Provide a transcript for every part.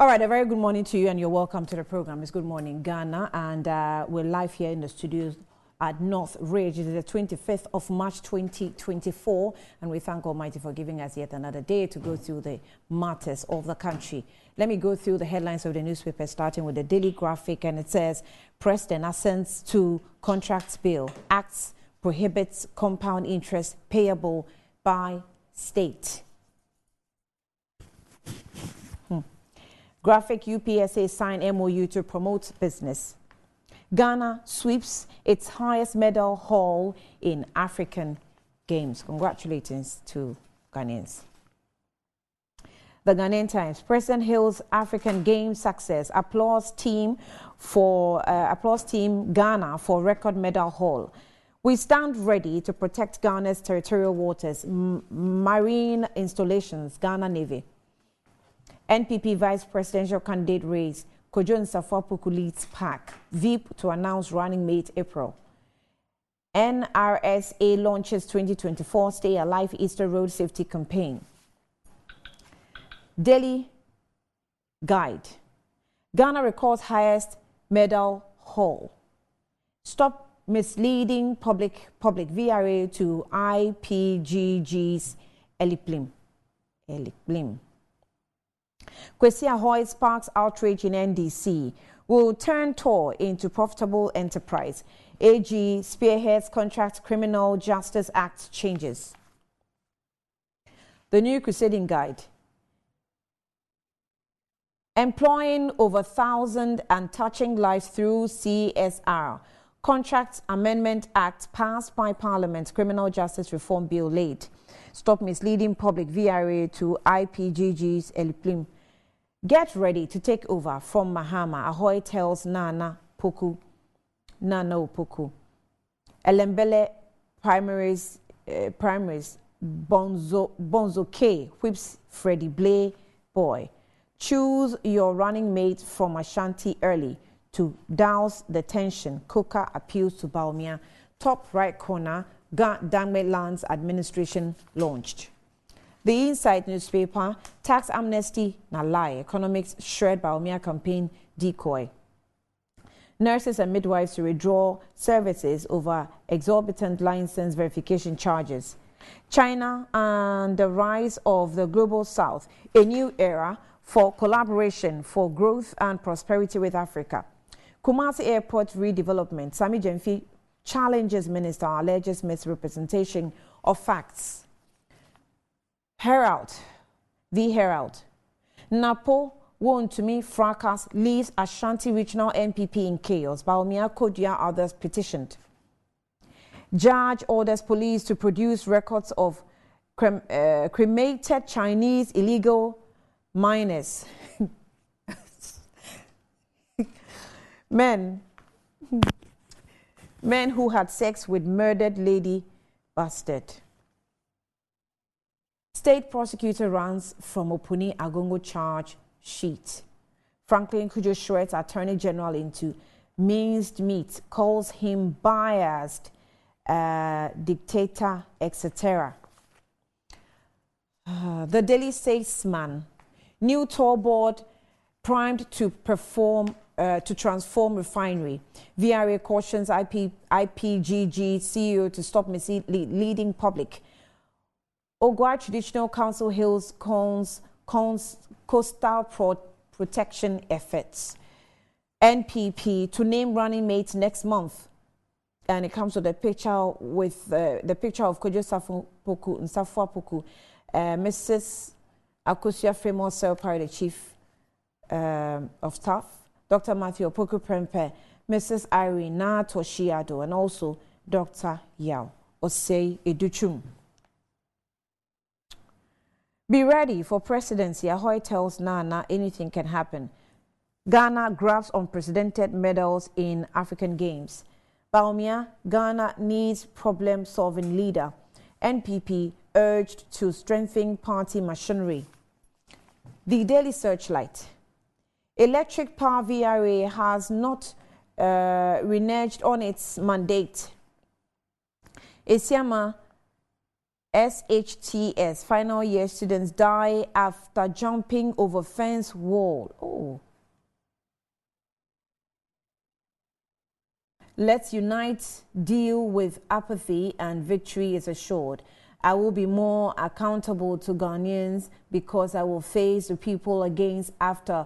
All right, a very good morning to you and you're welcome to the program. It's Good Morning Ghana, and we're live here in the studios at North Ridge. It is the 25th of March 2024, and we thank Almighty for giving us yet another day to go through the matters of the country. Let me go through the headlines of the newspaper, starting with the Daily Graphic, and it says, President assents to Contracts Bill, Acts prohibits compound interest payable by state. Graphic UPSA signed MOU to promote business. Ghana sweeps its highest medal haul in African Games. Congratulations to Ghanaians. The Ghanaian Times. President hails African Games success. Applause team Ghana for record medal haul. We stand ready to protect Ghana's territorial waters. Marine installations. Ghana Navy. NPP Vice Presidential Candidate race, Kojo Nsafwa-Poku leads pack. VIP to announce running mate April. NRSA launches 2024 Stay Alive Easter Road Safety Campaign. Daily Guide. Ghana records highest medal haul. Stop misleading public VRA to IPGG's Eliplim. Kwesi Ahoy sparks outrage in NDC. Will turn tour into profitable enterprise. AG spearheads Contract Criminal Justice Act changes. The New Crusading Guide. Employing over 1,000 and touching lives through CSR. Contract Amendment Act passed by Parliament. Criminal Justice Reform Bill laid. Stop misleading public VRA to IPGG's Eliplim. Get ready to take over from Mahama. Ahoy tells Nana Opoku. Elembele primaries Bonzo K whips Freddie Blay boy. Choose your running mate from Ashanti early to douse the tension. Coca appeals to Bawumia. Top right corner, Dangme Lands Administration launched. The Insight newspaper, tax amnesty na lie, economics shred Bawumia campaign decoy. Nurses and midwives to withdraw services over exorbitant license verification charges. China and the rise of the global south, a new era for collaboration for growth and prosperity with Africa. Kumasi Airport redevelopment, Sami Jemfi challenges minister, alleges misrepresentation of facts. Herald, the Herald. Napo won to me fracas leaves Ashanti Regional NPP in chaos. Bawumia Kodia others petitioned. Judge orders police to produce records of cremated Chinese illegal miners. Men who had sex with murdered lady busted. State prosecutor runs from Opuni Agongo charge sheet. Franklin Kujo shreds Attorney General into minced meat, calls him biased, dictator, etc. The Daily Statesman. New toll board primed to transform refinery. VRA cautions IPGG CEO to stop misleading public. Ogwa Traditional Council hails coastal protection efforts. NPP to name running mates next month. And it comes with a picture with the picture of Kojo Nsafwa-Poku, Mrs. Akosua Fremont Selpari, the Chief of Staff, Dr. Matthew Opoku Prempeh, Mrs. Irene Toshiado, and also Dr. Yao Osei Educhum. Be ready for presidency. Ahoy tells Nana anything can happen. Ghana grabs unprecedented medals in African Games. Bawumia, Ghana needs problem-solving leader. NPP urged to strengthen party machinery. The Daily Searchlight. Electric Power VRA has not reneged on its mandate. Esiama SHTS, final year students die after jumping over fence wall. Oh. Let's unite, deal with apathy, and victory is assured. I will be more accountable to Ghanaians because I will face the people again after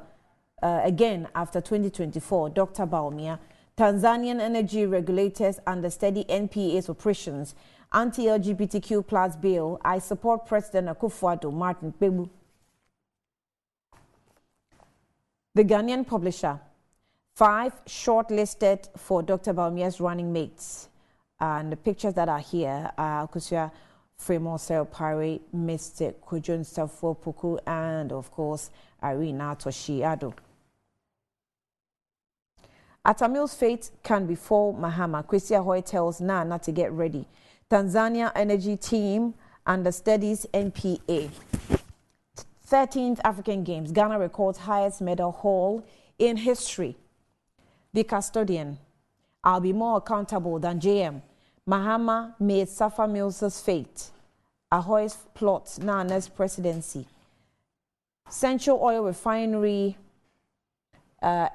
2024. Dr. Bawumia. Tanzanian energy regulators understudy NPA's operations. Anti-LGBTQ plus bill. I support President Akufo-Addo. Martin Kpebu. The Ghanaian publisher. 5 shortlisted for Dr. Bawumia's running mates. And the pictures that are here are Kusua Fremont Pari, Mr. Kwadwo Nsafo Poku, and of course, Irina Toshi-Addo. Atamil's fate can befall Mahama. Kwesi Ahoy tells Nana to get ready. Tanzania energy team understudies NPA. 13th African Games. Ghana records highest medal haul in history. The custodian. I'll be more accountable than JM. Mahama made Safa Mills's fate. Ahoy's plot Nana's presidency. Central Oil Refinery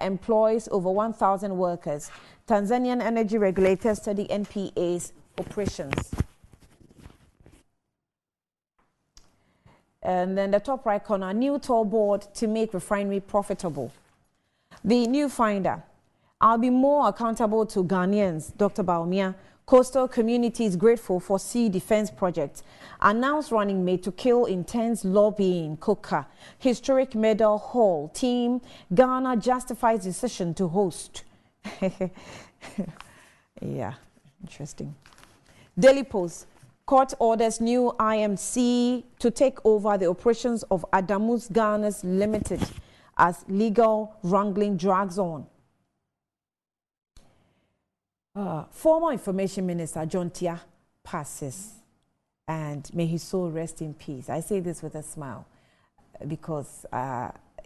employs over 1,000 workers. Tanzanian energy regulators study NPA's operations. And then the top right corner, new toll board to make refinery profitable. The new finder. I'll be more accountable to Ghanaians, Dr. Bawumia. Coastal communities grateful for sea defense project. Announced running mate to kill intense lobbying. Coca. Historic medal haul. Team Ghana justifies decision to host. Yeah, interesting. Daily Post. Court orders new IMC to take over the operations of Adamus Ghana's Limited as legal wrangling drags on. Former Information Minister John Tia passes, and may his soul rest in peace. I say this with a smile because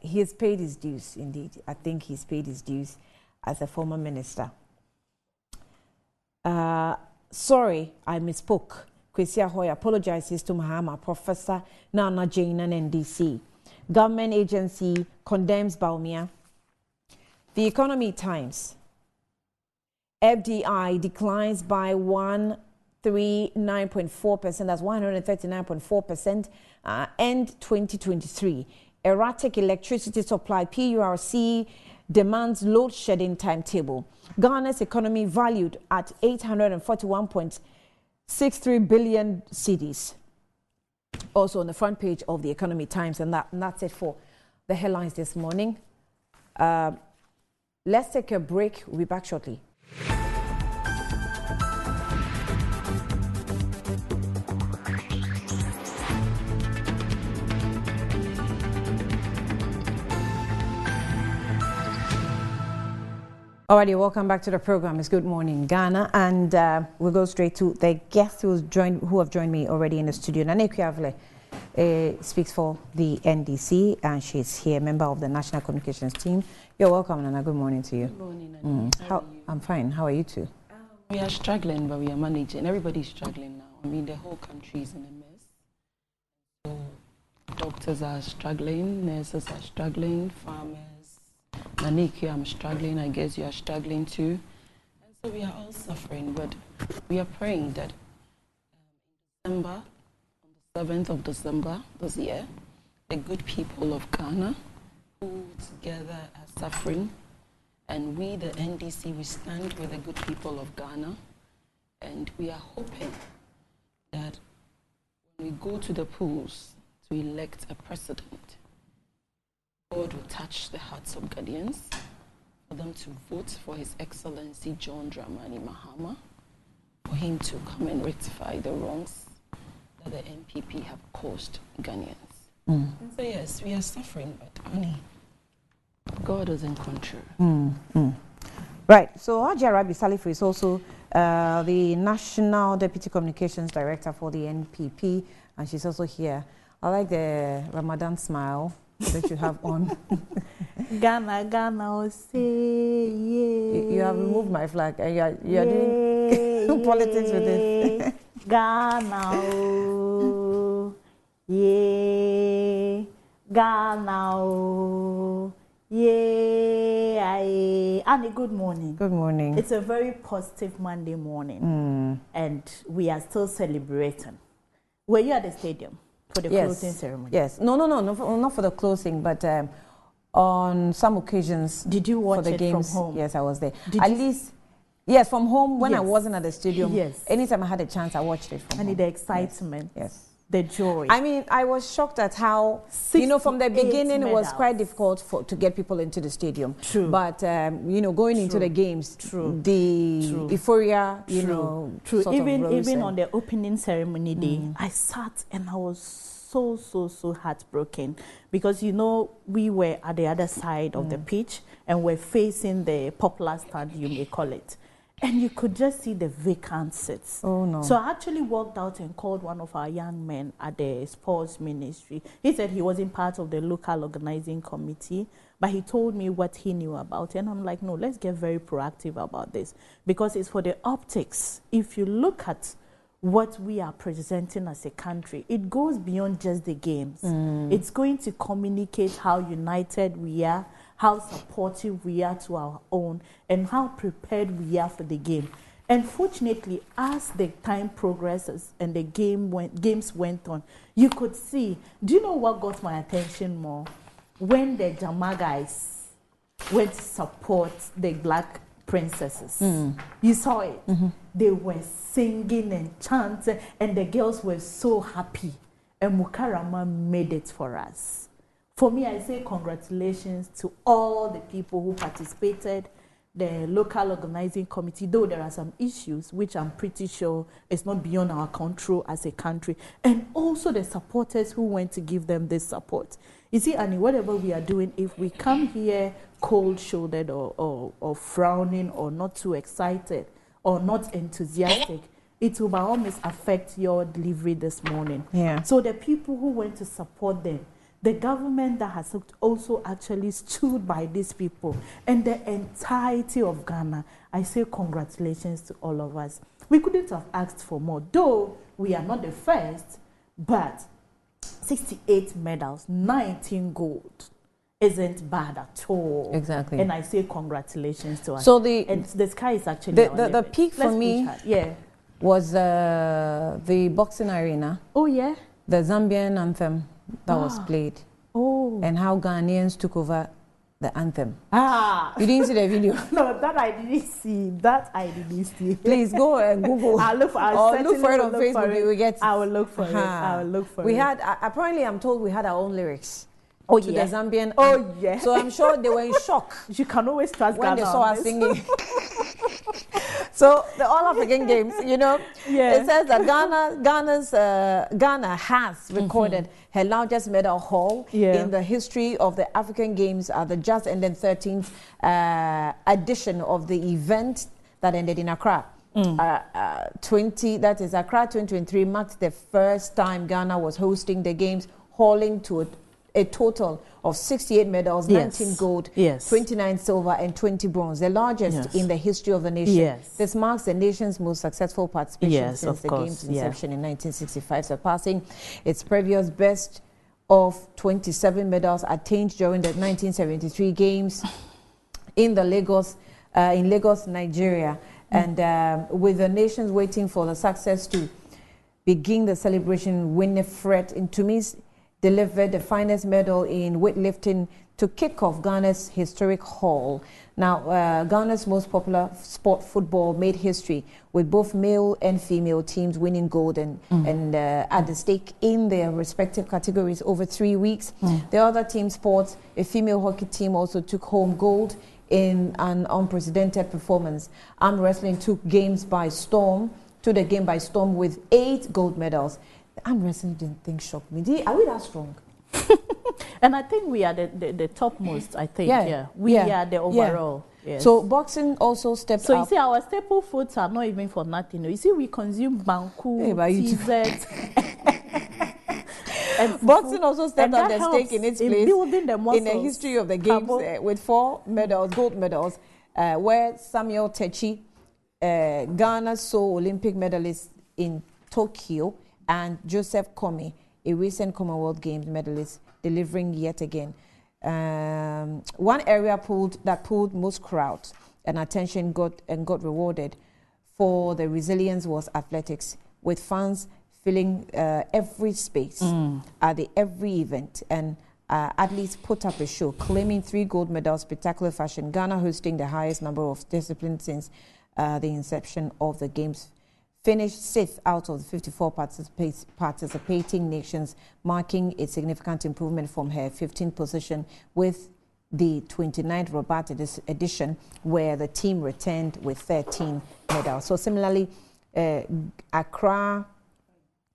he has paid his dues, indeed. I think he's paid his dues as a former minister. Sorry, I misspoke. Kwesi Ahoy apologizes to Mahama. Professor Nana Jane and NDC. Government agency condemns Bawumia. The Economy Times. FDI declines by 139.4%, that's 139.4%, end 2023. Erratic electricity supply, PURC demands load shedding timetable. Ghana's economy valued at 841.63 billion cedis. Also on the front page of the Economy Times, and that's it for the headlines this morning. Let's take a break. We'll be back shortly. Alrighty, welcome back to the program. It's Good Morning Ghana, and we'll go straight to the guests who have joined me already in the studio. Nana Kwiavle speaks for the NDC, and she's here, member of the National Communications Team. You're welcome, Nana. Good morning to you. Good morning, Nana. How are you? I'm fine. How are you two? We are struggling, but we are managing. Everybody's struggling now. I mean, the whole country is in a mess. So doctors are struggling, nurses are struggling, farmers. Naniki, I'm struggling. I guess you are struggling too. And so we are all suffering, but we are praying that in December, on the 7th of December this year, the good people of Ghana who together are suffering, and we, the NDC, we stand with the good people of Ghana, and we are hoping that when we go to the polls to elect a president, God will touch the hearts of Ghanaians for them to vote for His Excellency John Dramani Mahama, for him to come and rectify the wrongs that the NPP have caused Ghanaians. And so yes, we are suffering, but honey, God is in control. Right, so Hajiya Rabi Salifu is also the National Deputy Communications Director for the NPP, and she's also here. I like the Ramadan smile that you have on. Ghana, oh, say, yeah. You have removed my flag, and you are doing politics with it. Ghana, oh, Yeah, Ghana, oh, yeah, Annie, good morning. Good morning. It's a very positive Monday morning, and we are still celebrating. Were you at the stadium for the closing ceremony? Yes. No, not for the closing, but on some occasions. Did you watch for the it games, from home? Yes, I was there. Did at you? least, yes, from home when I Yes. wasn't at the stadium. Yes. Anytime I had a chance, I watched it from home. And the excitement. Yes. The joy. I mean, I was shocked at how, from the 68 beginning, it was medals. quite difficult to get people into the stadium. True. But, going into the games, the euphoria, True. sort of rose Even and- on the opening ceremony day, I sat and I was so heartbroken because, we were at the other side of the pitch and we're facing the popular stand, you may call it. And you could just see the vacant seats. Oh, no. So I actually walked out and called one of our young men at the sports ministry. He said he wasn't part of the local organizing committee, but he told me what he knew about it. And I'm like, no, let's get very proactive about this because it's for the optics. If you look at what we are presenting as a country, it goes beyond just the games. It's going to communicate how united we are, how supportive we are to our own, and how prepared we are for the game. And fortunately, as the time progresses and the games went on, you could see, do you know what got my attention more? When the Jama guys went to support the Black princesses. You saw it. They were singing and chanting, and the girls were so happy. And Mukarama made it for us. For me, I say congratulations to all the people who participated, the local organizing committee, though there are some issues which I'm pretty sure is not beyond our control as a country, and also the supporters who went to give them this support. You see, Annie, whatever we are doing, if we come here cold-shouldered or frowning or not too excited or not enthusiastic, it will by all means affect your delivery this morning. Yeah. So the people who went to support them, the government that has also actually stood by these people, and the entirety of Ghana, I say congratulations to all of us. We couldn't have asked for more, though we are not the first, but 68 medals, 19 gold isn't bad at all. Exactly. And I say congratulations to us. So and the sky is actually our the limit. peak for Let's me push hard. was the boxing arena, Oh, yeah? the Zambian anthem that was played, and how Ghanaians took over the anthem. You didn't see the video? No, that I didn't see. Please go and Google. I'll look for it. Or look for it on Facebook. You will get it. I will look for it. I will look for it. We had, apparently I'm told we had our own lyrics Oh, to yeah. the Zambian. Oh, yeah. So I'm sure they were in shock You can always trust when they Ghana saw on us this. singing. So the All African Games, Yeah. it says that Ghana has recorded her largest medal haul in the history of the African Games at the just ended 13th edition of the event that ended in Accra. Accra 2023 marked the first time Ghana was hosting the games, hauling to a total of 68 medals, 19 gold, 29 silver, and 20 bronze, the largest in the history of the nation. This marks the nation's most successful participation since the game's inception in 1965, surpassing its previous best of 27 medals attained during the 1973 games in Lagos, Nigeria. And with the nations waiting for the success to begin the celebration, Winifred Ntumi's delivered the finest medal in weightlifting to kick off Ghana's historic haul. Now, Ghana's most popular sport, football, made history with both male and female teams winning gold and at the stake in their respective categories over 3 weeks. The other team sports, a female hockey team also took home gold in an unprecedented performance. Arm wrestling took the game by storm with 8 gold medals. The arm wrestling shocked me. Are we that strong? And I think we are the topmost, I think. We are the overall. Yes. So boxing also stepped up. So you see, our staple foods are not even for nothing. You see, we consume banku, TZ. Boxing also stepped up the stake in its place building the muscles in the history of the games with 4 medals, gold medals, where Samuel Techi, Ghana's sole Olympic medalist in Tokyo, and Joseph Kome a recent Commonwealth Games medalist, delivering yet again. One area that pulled most crowd and attention got rewarded for the resilience was athletics, with fans filling every space at every event, and athletes put up a show, claiming 3 gold medals, spectacular fashion. Ghana hosting the highest number of disciplines since the inception of the Games, finished 6th out of the 54 participating nations, marking a significant improvement from her 15th position with the 29th Rabat edition, where the team returned with 13 medals. So similarly, Accra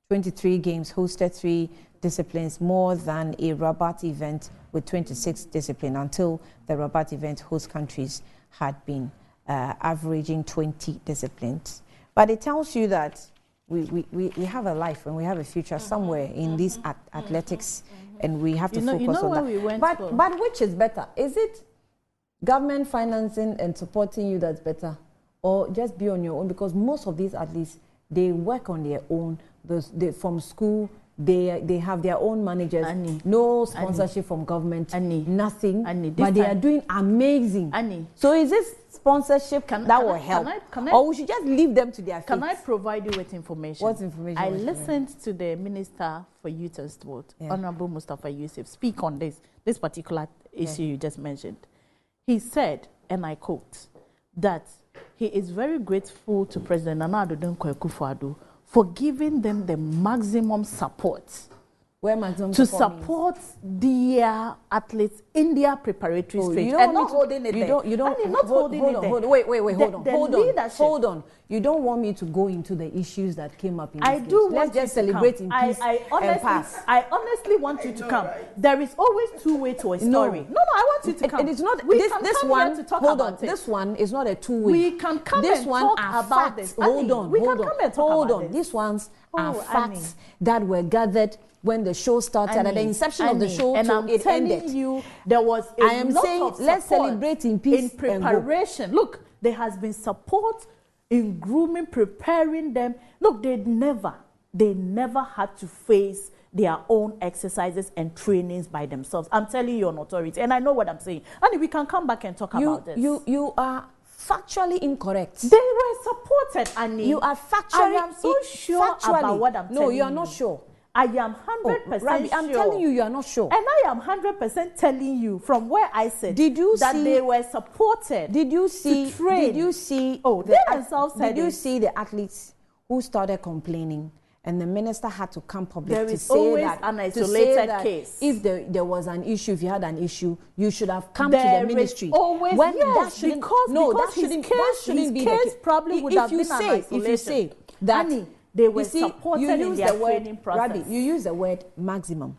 23 Games hosted 3 disciplines, more than a Rabat event with 26 disciplines, until the Rabat event host countries had been averaging 20 disciplines. But it tells you that we have a life and we have a future somewhere in these athletics, and we have to focus on that. But which is better? Is it government financing and supporting you that's better, or just be on your own? Because most of these athletes, they work on their own. From school, they have their own managers, no sponsorship from government, nothing, but they are doing amazing. So is this sponsorship that will help? Or we should just leave them to their fate? Can I provide you with information? What information? I listened to the Minister for Youth and Sport, Honorable Mustafa Yusuf, speak on this particular issue you just mentioned. He said, and I quote, that he is very grateful to President Nana Addo Dankwa Akufo-Addo for giving them the maximum support. Where maximum to support their athletes in their preparatory stage, and not holding it there. Hold on. You don't want me to go into the issues that came up in this case. Let's just celebrate in peace and pass. I honestly want you to come. There is always 2 ways to a story. No, I want you to come. It is not this one. Hold on. This one is not a 2-way. We can come and talk about this. Hold on. These ones are facts that were gathered when the show started, at the inception of the show, and I'm telling you, there was a lot of let's celebrate in peace, in preparation. Look, there has been support in grooming, preparing them. Look, they never had to face their own exercises and trainings by themselves. I'm telling you on authority, and I know what I'm saying. And we can come back and talk about this. You are factually incorrect. They were supported, Annie. You are factually. I am so sure about what I'm telling you. No, you are not sure. I am 100% Rabi, I'm telling you, you are not sure. And I am 100% telling you from where I said that they were supported. Did you see? To train. Did you see? They themselves said. Did you see the athletes who started complaining, and the minister had to come public to say that an isolated case. If there was an issue, if you had an issue, you should have come to the ministry. Always, yes, because his case probably would have been an isolation. If you say that. They were supported in their training process. Rabi, you use the word maximum.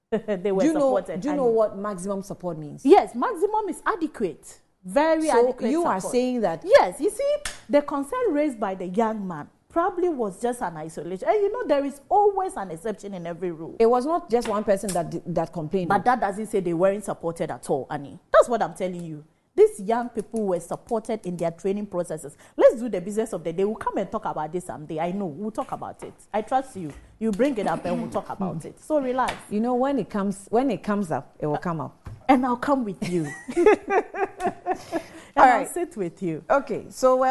They were supported. Do you know what maximum support means? Yes, maximum is adequate. Very adequate. So you are saying that? Yes, you see, the concern raised by the young man probably was just an isolation. And you know, there is always an exception in every rule. It was not just one person that complained. But that doesn't say they weren't supported at all, Annie. That's what I'm telling you. These young people were supported in their training processes. Let's do the business of the day. We'll come and talk about this someday. I know. We'll talk about it. I trust you. You bring it up and we'll talk about it. So relax. You know, when it comes up, it will come up. And I'll come with you. I'll sit with you. Okay. So,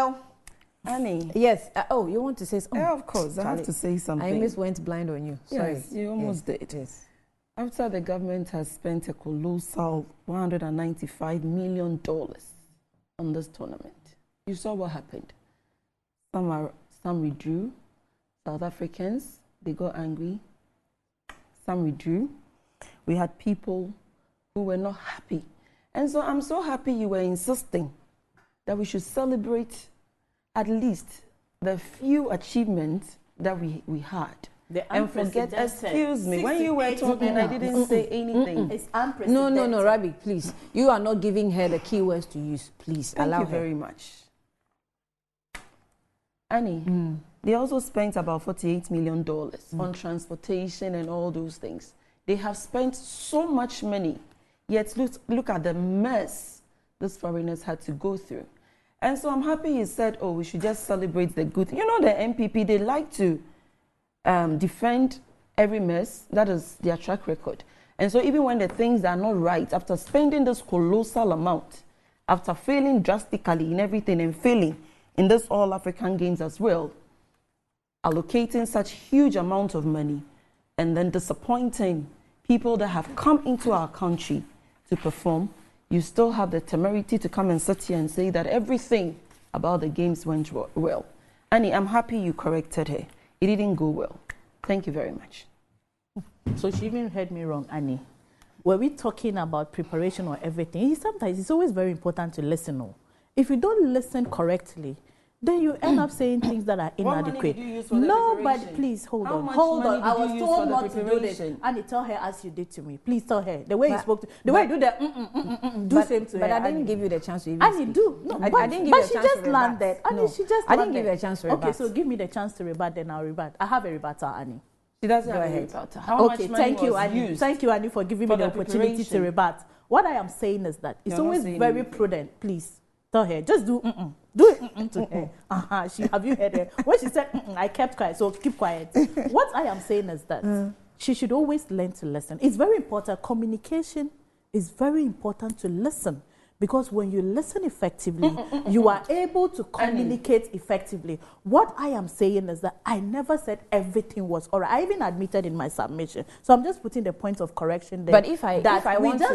Annie. Yes. You want to say something? Yeah, of course. I have to say something. I almost went blind on you. Sorry. Yes, you almost did. Yes. After the government has spent a colossal $195 million on this tournament, you saw what happened. Some withdrew. South Africans, they got angry. Some withdrew. We had people who were not happy. And so I'm so happy you were insisting that we should celebrate at least the few achievements that we had. And forget, excuse me, when you were talking, I didn't say anything. It's unprecedented. No, Rabi, please. You are not giving her the keywords to use. Please, allow her. Thank you very much. Annie, they also spent about $48 million on transportation and all those things. They have spent so much money, yet look at the mess these foreigners had to go through. And so I'm happy he said, we should just celebrate the good. You know, the MPP, they like to defend every mess. That is their track record. And so even when the things are not right, after spending this colossal amount, after failing drastically in everything and failing in this All African Games as well, allocating such huge amounts of money and then disappointing people that have come into our country to perform, you still have the temerity to come and sit here and say that everything about the games went well. Annie, I'm happy you corrected her. It didn't go well. Thank you very much. So she even heard me wrong, Annie. Were we talking about preparation or everything? Sometimes it's always very important to listen. If you don't listen correctly, then you end up saying things that are inadequate. No, but please hold on. I was told not to do this. And tell her as you did to me. Please tell her the way you spoke to, the way you do that. Do same to her. But I didn't give you the chance to even speak. Do. No, I didn't give you a chance to rebut. But she just landed. No, she just I didn't give you a chance to rebut. Okay, so give me the chance to rebut, then I'll rebut. I have a rebuttal, Annie. She doesn't have a rebuttal. How much money thank you, Annie. Thank you, Annie, for giving me the opportunity to rebut. What I am saying is that it's always very prudent. Please tell her. Just do do it to her. Have you heard her? When she said I kept quiet, so keep quiet. What I am saying is that she should always learn to listen. It's very important. Communication is very important to listen. Because when you listen effectively, you are able to communicate effectively. What I am saying is that I never said everything was all right. I even admitted in my submission. So I'm just putting the point of correction there. But if I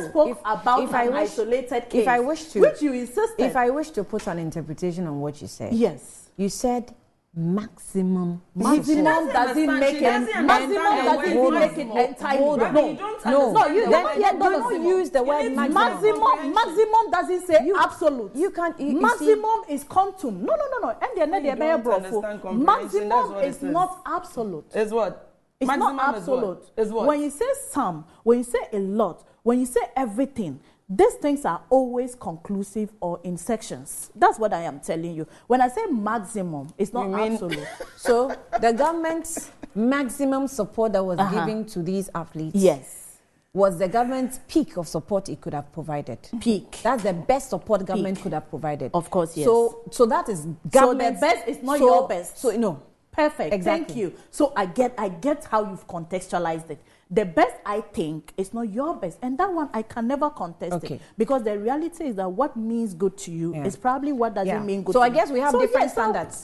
spoke about an isolated case, which you insisted. If I wish to put an interpretation on what you said. Yes. You said maximum doesn't make it entitled. No, you don't use the word maximum. Maximum doesn't say absolute. You can't. Maximum is quantum. No. And maximum is not absolute. Is what? It's not absolute. Is what? When you say some, when you say a lot, when you say everything, these things are always conclusive or in sections. That's what I am telling you. When I say maximum, it's not absolute. So the government's maximum support that was given to these athletes was the government's peak of support it could have provided. Peak. That's the best support government could have provided. Of course, yes. So that is government. So the best is not your best. So no. Perfect. Exactly. Thank you. So I get how you've contextualized it. The best, I think, is not your best. And that one, I can never contest it. Because the reality is that what means good to you is probably what doesn't mean good to you. So I guess we have different standards.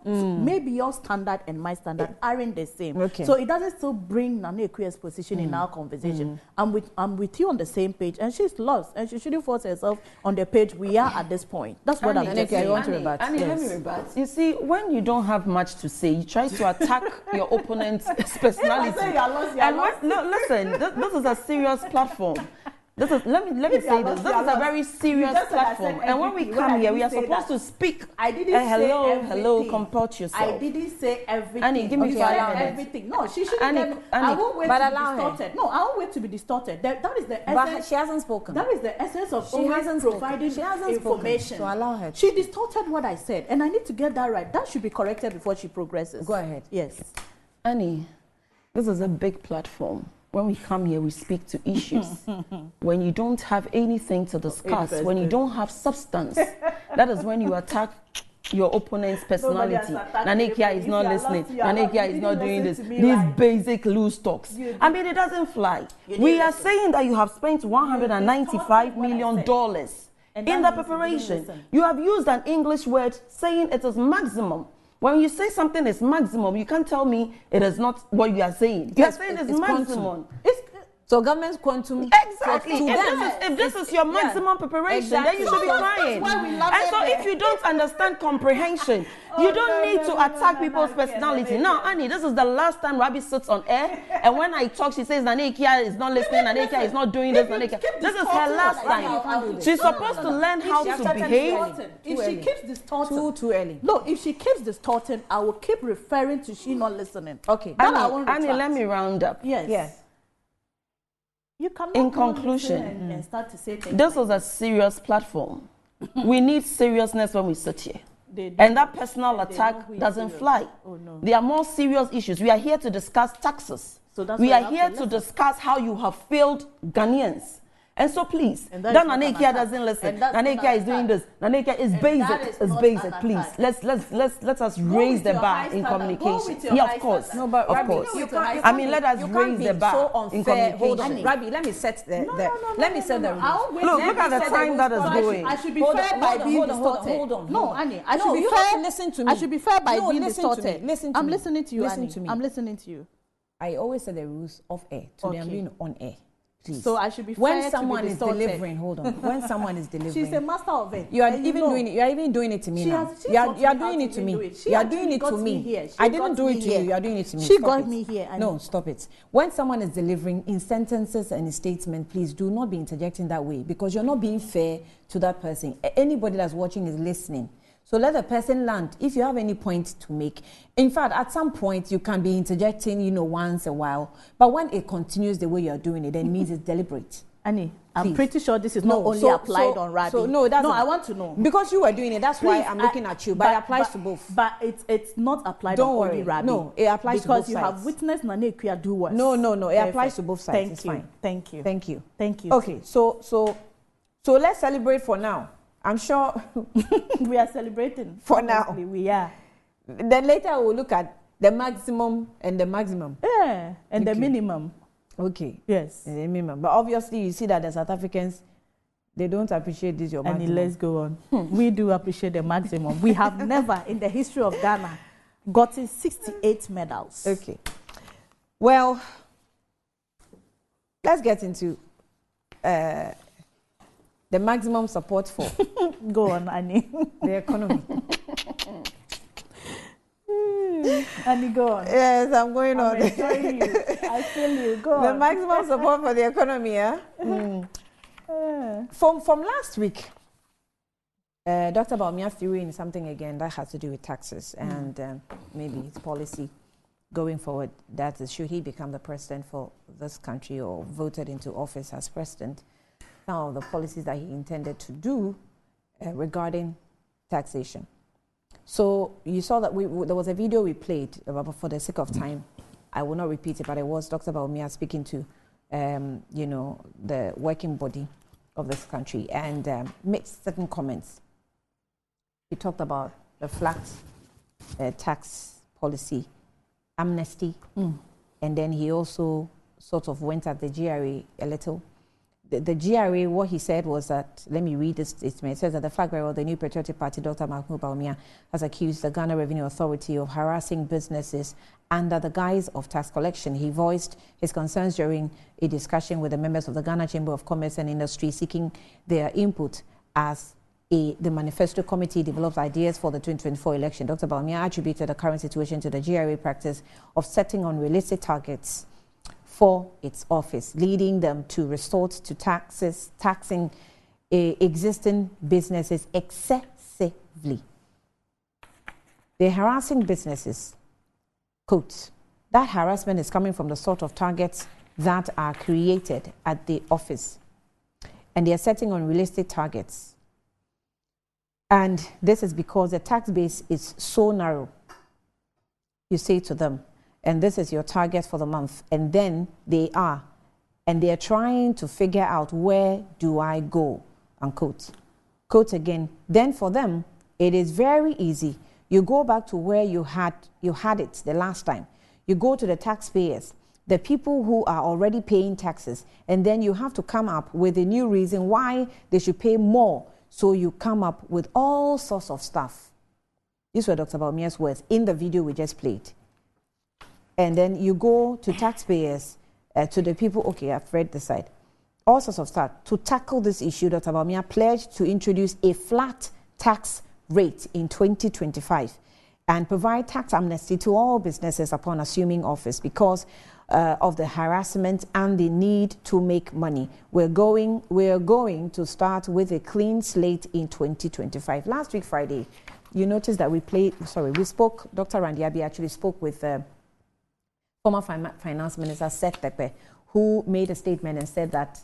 Maybe your standard and my standard aren't the same. Okay. So it doesn't still bring Nana Akua's position in our conversation. I'm with you on the same page. And she's lost. And she shouldn't force herself on the page we are at this point. That's what I'm just saying. Let me rebut. You see, when you don't have much to say, you try to attack your opponent's personality. No, listen. This is a serious platform. Let me say this. This is a very serious platform. And when we come here, we are supposed to speak. I didn't say hello, comport yourself. I didn't say everything. Annie, give me 5 minutes. Everything. No, she shouldn't. I won't wait to be distorted. No, I won't wait to be distorted. That is the essence. But she hasn't spoken. That is the essence of providing information. So allow her. She distorted what I said, and I need to get that right. That should be corrected before she progresses. Go ahead. Yes. Annie, this is a big platform. When we come here, we speak to issues. When you don't have anything to discuss, when you don't have substance, that is when you attack your opponent's personality. Nana Akua is not listening. Nana Akua is not doing this. These basic loose talks. I mean, it doesn't fly. We are saying that you have spent $195 million in the preparation. You have used an English word saying it is maximum. When you say something is maximum, you can't tell me it is not what you are saying. You are saying it's maximum. So government's quantum. Exactly. If this is your maximum preparation, then you should be crying. And so if you don't understand comprehension, you don't need to attack people's personality. Now, Annie, this is the last time Rabi sits on air. And when I talk, she says, Nana Akua is not listening. Nana Akua is not doing this. This is her last time. She's supposed to learn how to behave. If she keeps distorting. Too early. No, if she keeps distorting, I will keep referring to she not listening. Okay. Annie, let me round up. Yes. You cannot in conclusion, and start to say things this is a serious platform. We need seriousness when we sit here. And that personal attack doesn't fly. Oh, no. There are more serious issues. We are here to discuss taxes. We are here to discuss how you have failed Ghanaians. And so please, And that that is not Nana an Ikia attack. doesn't listen. And that's Nana not Ikia an is doing attack. this. Nana Ikia is And basic. that is It's not basic. an Please, attack. let us Go raise with the your bar high in standard. Go communication. with your Yeah, high of course. standard. No, but of Rabbi, course. you With your high can't. I mean, let us you raise can't the be bar so in unfair. Hold on, communication. Rabbi. Let me set the. Let me set the rules. Look at the time that is going. I should be Hold fair on, by hold on, being hold on, hold on, distorted. hold on, No, hold on. Annie, I No, should be you fair. have to listen to me. I should be fair by No, being listen to me, distorted. listen to I'm me. listening to you, Listen Annie. to me. I'm listening to you. I always say the rules off air. Today I'm Okay. doing it on air. Please. So I should be fair when to someone be is distorted. delivering, hold on. When someone is delivering, She's a master of it. you are and even know. doing it. You are even doing it to me She now. has- she you are, taught you are me how doing to it to even me. do it. She You are actually doing it got to me me. here. She I didn't got do me it to here. you. You are doing it to me. She Stop got it. me here, No, Annie. stop it. When someone is delivering in sentences and in statements, please do not be interjecting that way because you're not being fair to that person. Anybody that's watching is listening. So let the person land. If you have any point to make, in fact, at some point you can be interjecting, once a while. But when it continues the way you're doing it, then it means it's deliberate. Annie, I'm Please. pretty sure this is not only applied on Rabbi. No, that's no, not. I want to know. Because you were doing it, that's why Please, I'm looking at you. But it applies to both. But it's not applied Don't on worry. only Rabbi. No, it applies to both because you have sides. witnessed Nana Ikuya do worse. No. It Perfect. applies to both sides. Thank It's you. fine. Thank you. Thank you. Thank you. Okay, so let's celebrate for now. I'm sure We are celebrating. For now. Honestly, we are. then later we'll look at the maximum and the maximum. Yeah, and the Okay. minimum. Okay. Yes. And the minimum. But obviously you see that the South Africans, they don't appreciate this your Annie, maximum. let's go on. We do appreciate the maximum. We have never in the history of Ghana gotten 68 medals. Okay. Well, let's get into the maximum support for Go on, Annie. the economy. Annie, go on. Yes, I'm going I'm on. enjoying you. I feel you. Go The on. maximum support for the economy, yeah? From last week, Dr. Bawumia threw in something again that has to do with taxes and maybe its policy going forward. That is, should he become the president for this country or voted into office as president, some of the policies that he intended to do regarding taxation. So you saw that there was a video we played, but for the sake of time, I will not repeat it, but it was Dr. Bawumia speaking to, the working body of this country and made certain comments. He talked about the flat tax policy, amnesty, and then he also sort of went at the GRA a little. The GRA, what he said was that, let me read this statement. It says that the flag bearer of the New Patriotic Party, Dr. Mahmoud Bawumia, has accused the Ghana Revenue Authority of harassing businesses under the guise of tax collection. He voiced his concerns during a discussion with the members of the Ghana Chamber of Commerce and Industry seeking their input as the manifesto committee develops ideas for the 2024 election. Dr. Bawumia attributed the current situation to the GRA practice of setting unrealistic targets for its office, leading them to resort to taxing existing businesses excessively. They're harassing businesses. Quote, that harassment is coming from the sort of targets that are created at the office. And they are setting unrealistic targets. And this is because the tax base is so narrow. You say to them, and this is your target for the month. And then they are trying to figure out, where do I go? Unquote. Quote again. Then for them, it is very easy. You go back to where you had it the last time. You go to the taxpayers, the people who are already paying taxes, and then you have to come up with a new reason why they should pay more. So you come up with all sorts of stuff. These were Dr. Bawumia's words in the video we just played. And then you go to taxpayers, to the people, okay, I've read the side, all sorts of stuff. To tackle this issue, Dr. Bawumia pledged to introduce a flat tax rate in 2025 and provide tax amnesty to all businesses upon assuming office because of the harassment and the need to make money. We're going to start with a clean slate in 2025. Last week, Friday, you noticed that we spoke, Dr. Randy Abiy actually spoke with former Finance Minister Seth Pepe, who made a statement and said that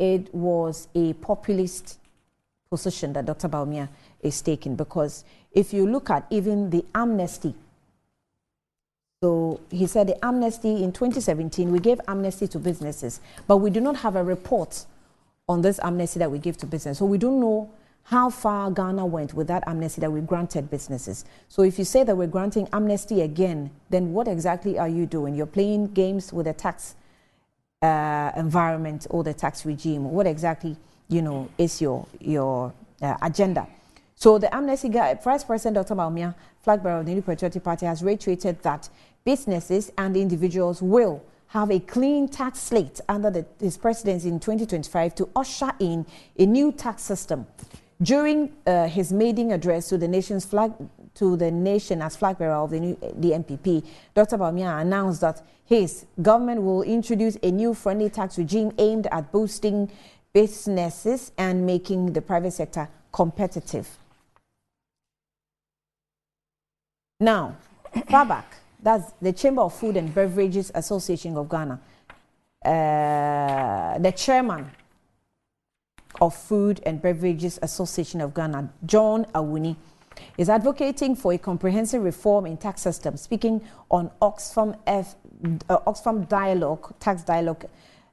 it was a populist position that Dr. Bawumia is taking, because if you look at even the amnesty, So he said the amnesty in 2017, we gave amnesty to businesses, but we do not have a report on this amnesty that we give to business. So we don't know how far Ghana went with that amnesty that we granted businesses. So if you say that we're granting amnesty again, then what exactly are you doing? You're playing games with the tax environment or the tax regime. What exactly, is your agenda? So the amnesty guy, Vice President Dr. Bawumia, flag bearer of the New Patriotic Party, has reiterated that businesses and individuals will have a clean tax slate under his presidency in 2025 to usher in a new tax system. During his maiden address to the nation as flag bearer of the NPP, Dr. Bawumia announced that his government will introduce a new friendly tax regime aimed at boosting businesses and making the private sector competitive. Now, FABAC, that's the Chamber of Food and Beverages Association of Ghana, the chairman of Food and Beverages Association of Ghana, John Awuni, is advocating for a comprehensive reform in tax system. Speaking on Oxfam tax dialogue,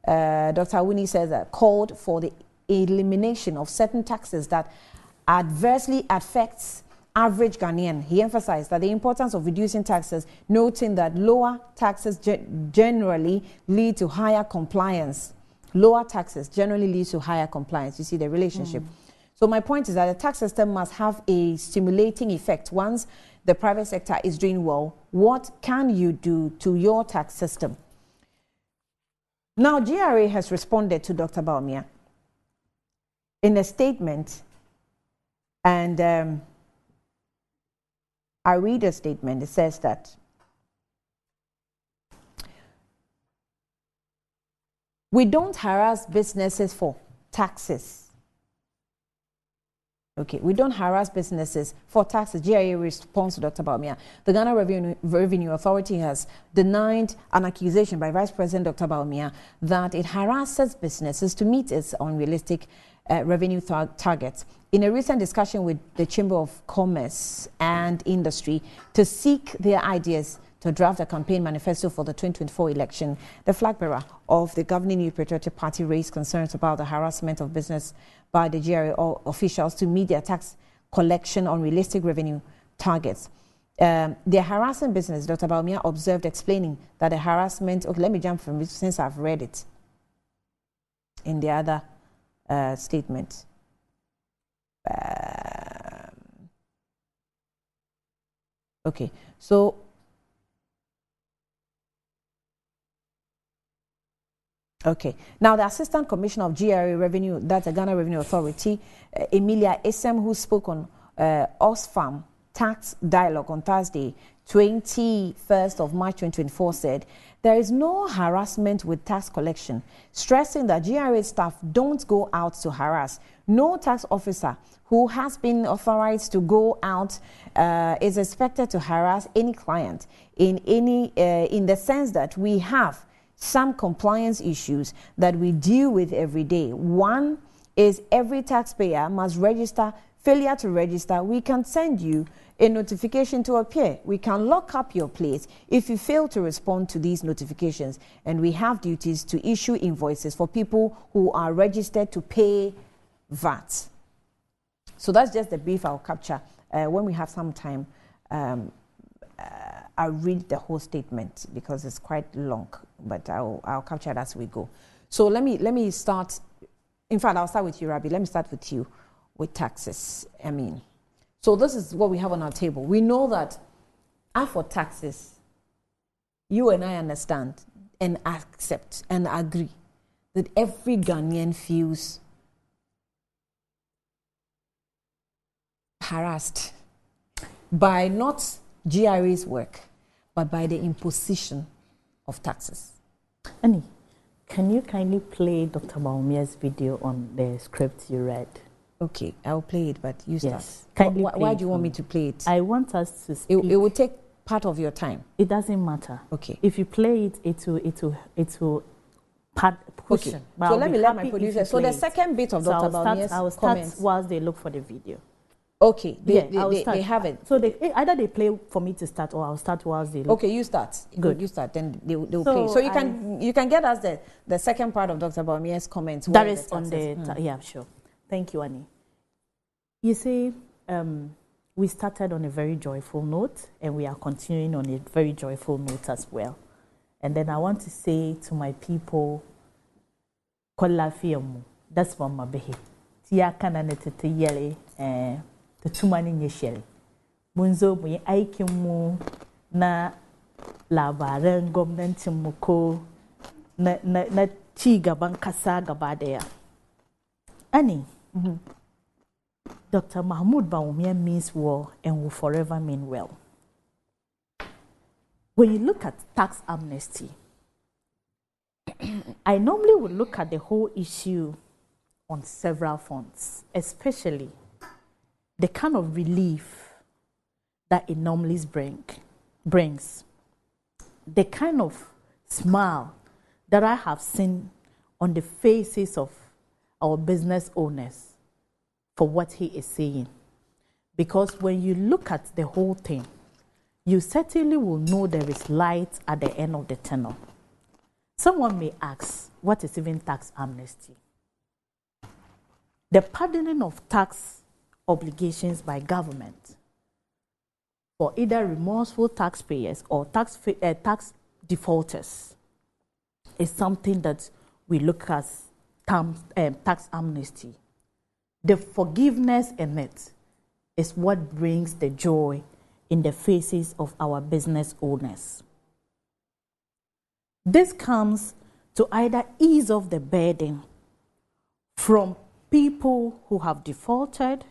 Dr. Awuni says that called for the elimination of certain taxes that adversely affects average Ghanaian. He emphasized that the importance of reducing taxes, noting that lower taxes generally lead to higher compliance. Lower taxes generally lead to higher compliance. You see the relationship. So my point is that the tax system must have a stimulating effect. Once the private sector is doing well, what can you do to your tax system? Now, GRA has responded to Dr. Bawumia in a statement, and I read a statement. It says that we don't harass businesses for taxes. Okay, we don't harass businesses for taxes. GRA responds to Dr. Bawumia. The Ghana Revenue Authority has denied an accusation by Vice President Dr. Bawumia that it harasses businesses to meet its unrealistic revenue targets. In a recent discussion with the Chamber of Commerce and Industry to seek their ideas to draft a campaign manifesto for the 2024 election, the flag bearer of the governing New Patriotic Party raised concerns about the harassment of business by the GRA officials to meet their tax collection on realistic revenue targets. They're harassing business, Dr. Bawumia observed, explaining that the harassment... Okay, let me jump from it since I've read it in the other statement. Okay, so now the Assistant Commissioner of GRA Revenue, that's the Ghana Revenue Authority, Emilia Esem, who spoke on Oxfam Tax Dialogue on Thursday, 21st of March 2024, said there is no harassment with tax collection, stressing that GRA staff don't go out to harass. No tax officer who has been authorized to go out is expected to harass any client in the sense that we have some compliance issues that we deal with every day. One is every taxpayer must register. Failure to register, we can send you a notification to appear. We can lock up your place if you fail to respond to these notifications. And we have duties to issue invoices for people who are registered to pay VAT. So that's just the brief I'll capture. When we have some time, I'll read the whole statement because it's quite long, but I'll capture it as we go. So let me start. In fact, I'll start with you, Rabbi. Let me start with you with taxes. So this is what we have on our table. We know that for taxes, you and I understand and accept and agree that every Ghanaian feels harassed by not GRA's work, but by the imposition of taxes. Annie, can you kindly play Dr. Bawumia's video on the script you read? Okay, I'll play it, but you start. Yes. Why do you want me to play it? I want us to speak. It will take part of your time. It doesn't matter. Okay. If you play it, it will push. Okay. So let me let my producer. So the second bit of Dr. Bawumia's I will start comments. whilst they look for the video. Okay, I'll they start. have it. So either they play for me to start, or I'll start whilst they look. Okay, you start. Good. You start, then they will So play. So you can get us the second part of Dr. Bawumia's comments. That is on the yeah, sure. Thank you, Annie. You see, we started on a very joyful note, and we are continuing on a very joyful note as well. And then I want to say to my people, Kola Fiamu, that's from Mabehe. Tia kanane tete yele, the tumani nyeshele. Munzo mwe aikimu na labaran gwamnatin mu ko na ci gaban kasa gaba daya. Annie, Dr. Mahmoud Bawumia means well and will forever mean well. When you look at tax amnesty, I normally would look at the whole issue on several fronts, especially the kind of relief that it normally brings, the kind of smile that I have seen on the faces of our business owners for what he is saying. Because when you look at the whole thing, you certainly will know there is light at the end of the tunnel. Someone may ask, what is even tax amnesty? The pardoning of tax obligations by government for either remorseful taxpayers or tax defaulters is something that we look at tax amnesty. The forgiveness in it is what brings the joy in the faces of our business owners. This comes to either ease off the burden from people who have defaulted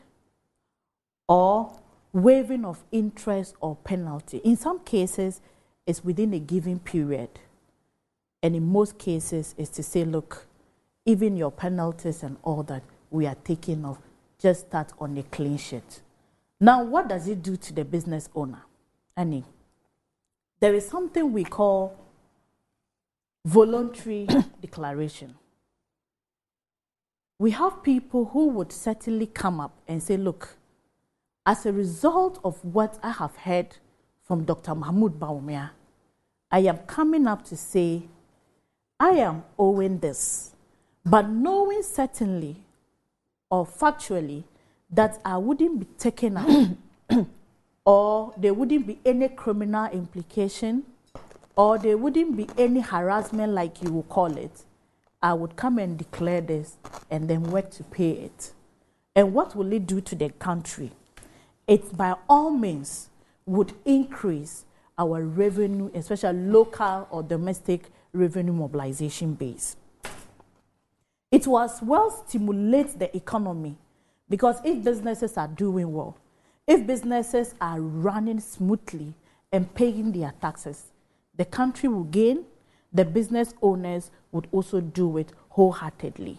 or waiving of interest or penalty. In some cases, it's within a given period. And in most cases, it's to say, look, even your penalties and all that, we are taking off, just start on a clean sheet. Now, what does it do to the business owner? Annie, there is something we call voluntary declaration. We have people who would certainly come up and say, look, as a result of what I have heard from Dr. Mahmoud Bawumia, I am coming up to say, I am owing this, but knowing certainly or factually that I wouldn't be taken out or there wouldn't be any criminal implication or there wouldn't be any harassment like you will call it, I would come and declare this and then work to pay it. And what will it do to the country? It by all means would increase our revenue, especially local or domestic revenue mobilization base. It will as well stimulate the economy because if businesses are doing well, if businesses are running smoothly and paying their taxes, the country will gain, the business owners would also do it wholeheartedly,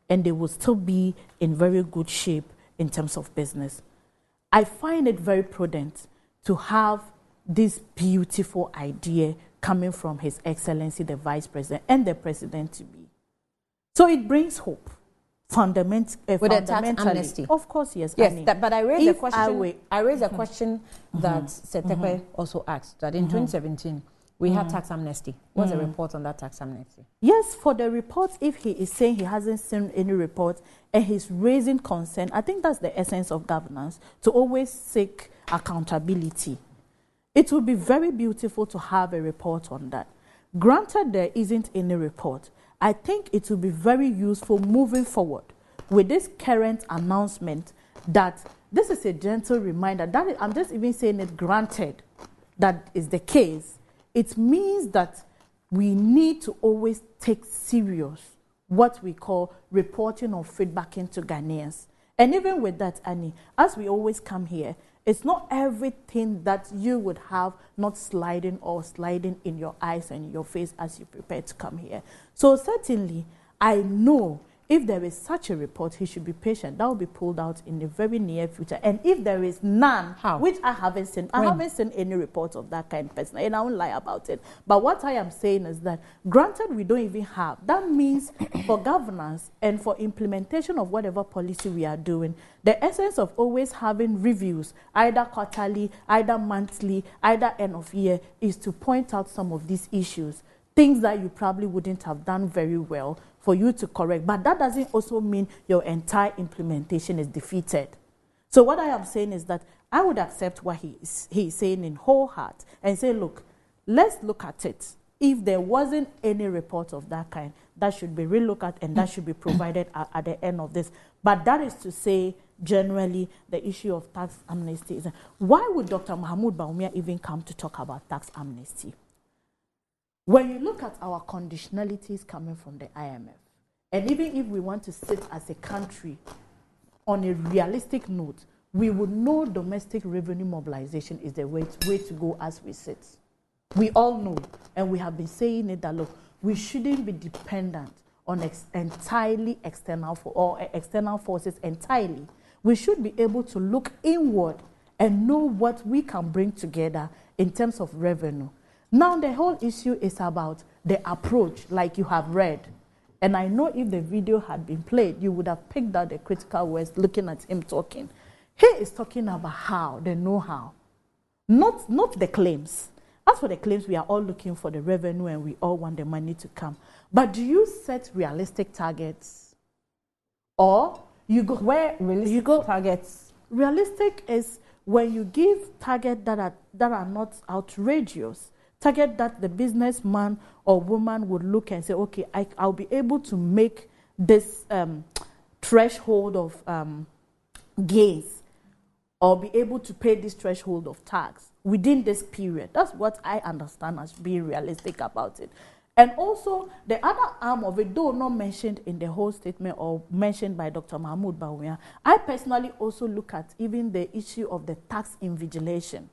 and they will still be in very good shape in terms of business. I find it very prudent to have this beautiful idea coming from His Excellency, the Vice President, and the President-to-be. So it brings hope. With the tax amnesty. Of course, yes. Yes, but I raised a question. I raised a question that Setepe also asked, that in 2017, we had tax amnesty. What's the report on that tax amnesty? Yes, for the reports, if he is saying he hasn't seen any report and he's raising concern, I think that's the essence of governance, to always seek accountability. It would be very beautiful to have a report on that. Granted, there isn't any report. I think it will be very useful moving forward with this current announcement that this is a gentle reminder. That I'm just even saying it, granted that is the case. It means that we need to always take serious what we call reporting or feedbacking to Ghanaians. And even with that, Annie, as we always come here, it's not everything that you would have not sliding in your eyes and your face as you prepare to come here. So certainly, I know if there is such a report, he should be patient. That will be pulled out in the very near future. And if there is none, which I haven't seen, I haven't seen any report of that kind personally, and I won't lie about it. But what I am saying is that, granted we don't even have, that means for governance and for implementation of whatever policy we are doing, the essence of always having reviews, either quarterly, either monthly, either end of year, is to point out some of these issues, things that you probably wouldn't have done very well, for you to correct. But that doesn't also mean your entire implementation is defeated. So what I am saying is that I would accept what he is saying in whole heart and say, look, let's look at it. If there wasn't any report of that kind, that should be relooked at and that should be provided at the end of this. But that is to say, generally, the issue of tax amnesty is, why would Dr. Mahmoud Bawumia even come to talk about tax amnesty? When you look at our conditionalities coming from the IMF, and even if we want to sit as a country on a realistic note, we would know domestic revenue mobilization is the way to go as we sit. We all know, and we have been saying it, that look, we shouldn't be dependent on entirely external forces entirely. We should be able to look inward and know what we can bring together in terms of revenue. Now, the whole issue is about the approach, like you have read. And I know if the video had been played, you would have picked out the critical words looking at him talking. He is talking about how, the know-how, not the claims. As for the claims, we are all looking for the revenue and we all want the money to come. But do you set realistic targets? Or you go where you go targets? Realistic is when you give targets that are not outrageous. Target that the businessman or woman would look and say, okay, I'll be able to make this threshold of gains, or be able to pay this threshold of tax within this period. That's what I understand as being realistic about it. And also, the other arm of it, though not mentioned in the whole statement or mentioned by Dr. Mahmoud Bawumia, I personally also look at even the issue of the tax invigilation.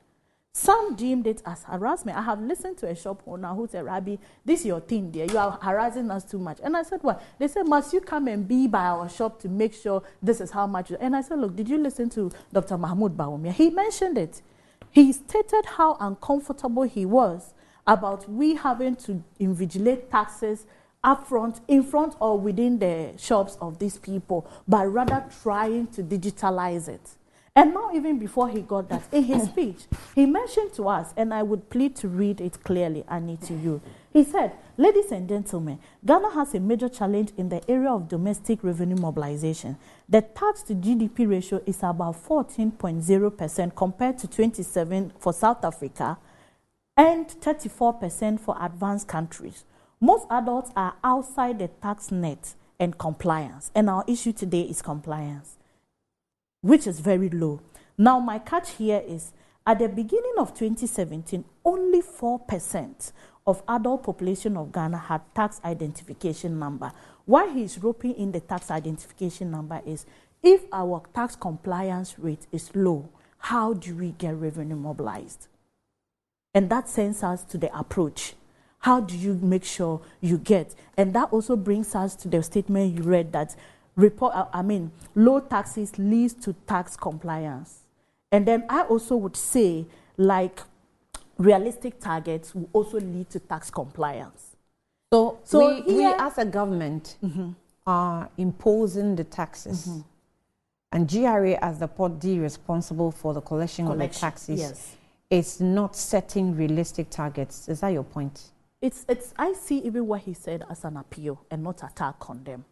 Some deemed it as harassment. I have listened to a shop owner who said, Rabbi, this is your thing there. You are harassing us too much. And I said, what? They said, must you come and be by our shop to make sure this is how much? And I said, look, did you listen to Dr. Mahmoud Bawumia? He mentioned it. He stated how uncomfortable he was about we having to invigilate taxes up front, in front or within the shops of these people, but rather trying to digitalize it. And not even before he got that, in his speech, he mentioned to us, and I would plead to read it clearly, Annie, to you. He said, ladies and gentlemen, Ghana has a major challenge in the area of domestic revenue mobilization. The tax to GDP ratio is about 14.0% compared to 27% for South Africa and 34% for advanced countries. Most adults are outside the tax net and compliance, and our issue today is compliance, which is very low. Now, my catch here is, at the beginning of 2017, only 4% of adult population of Ghana had tax identification number. Why he's roping in the tax identification number is, if our tax compliance rate is low, how do we get revenue mobilized? And that sends us to the approach. How do you make sure you get? And that also brings us to the statement you read that low taxes leads to tax compliance. And then I also would say, like, realistic targets will also lead to tax compliance. So we as a government are imposing the taxes, and GRA as the body responsible for the collection of the taxes is not setting realistic targets. Is that your point? I see even what he said as an appeal and not attack on them.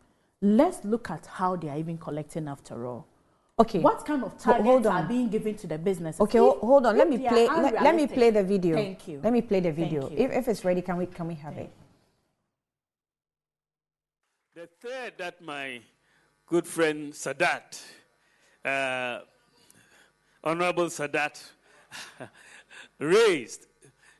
Let's look at how they are even collecting after all. Okay. What kind of targets are being given to the businesses? Okay, hold on. Let me play the video. Thank you. Let me play the video. If it's ready, can we have it? The third that my good friend Sadat, Honorable Sadat, raised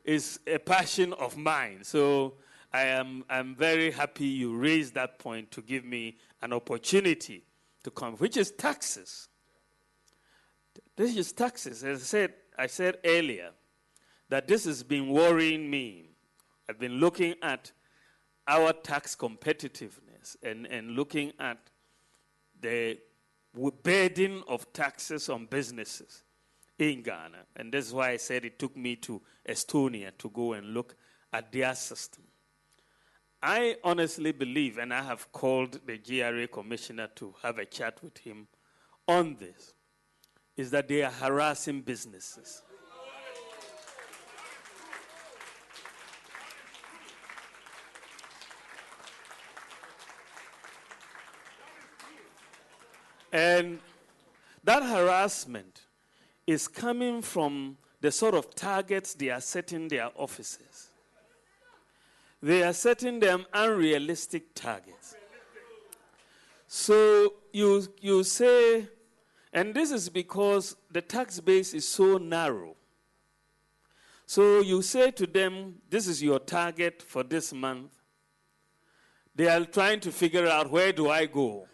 is a passion of mine. So I'm very happy you raised that point to give me an opportunity to come, which is taxes. This is taxes. As I said earlier, that this has been worrying me. I've been looking at our tax competitiveness. business and looking at the burden of taxes on businesses in Ghana. And that's why I said it took me to Estonia to go and look at their system. I honestly believe, and I have called the GRA commissioner to have a chat with him on this, is that they are harassing businesses. And that harassment is coming from the sort of targets they are setting their offices. They are setting them unrealistic targets. So you say, and this is because the tax base is so narrow. So you say to them, this is your target for this month. They are trying to figure out, where do I go?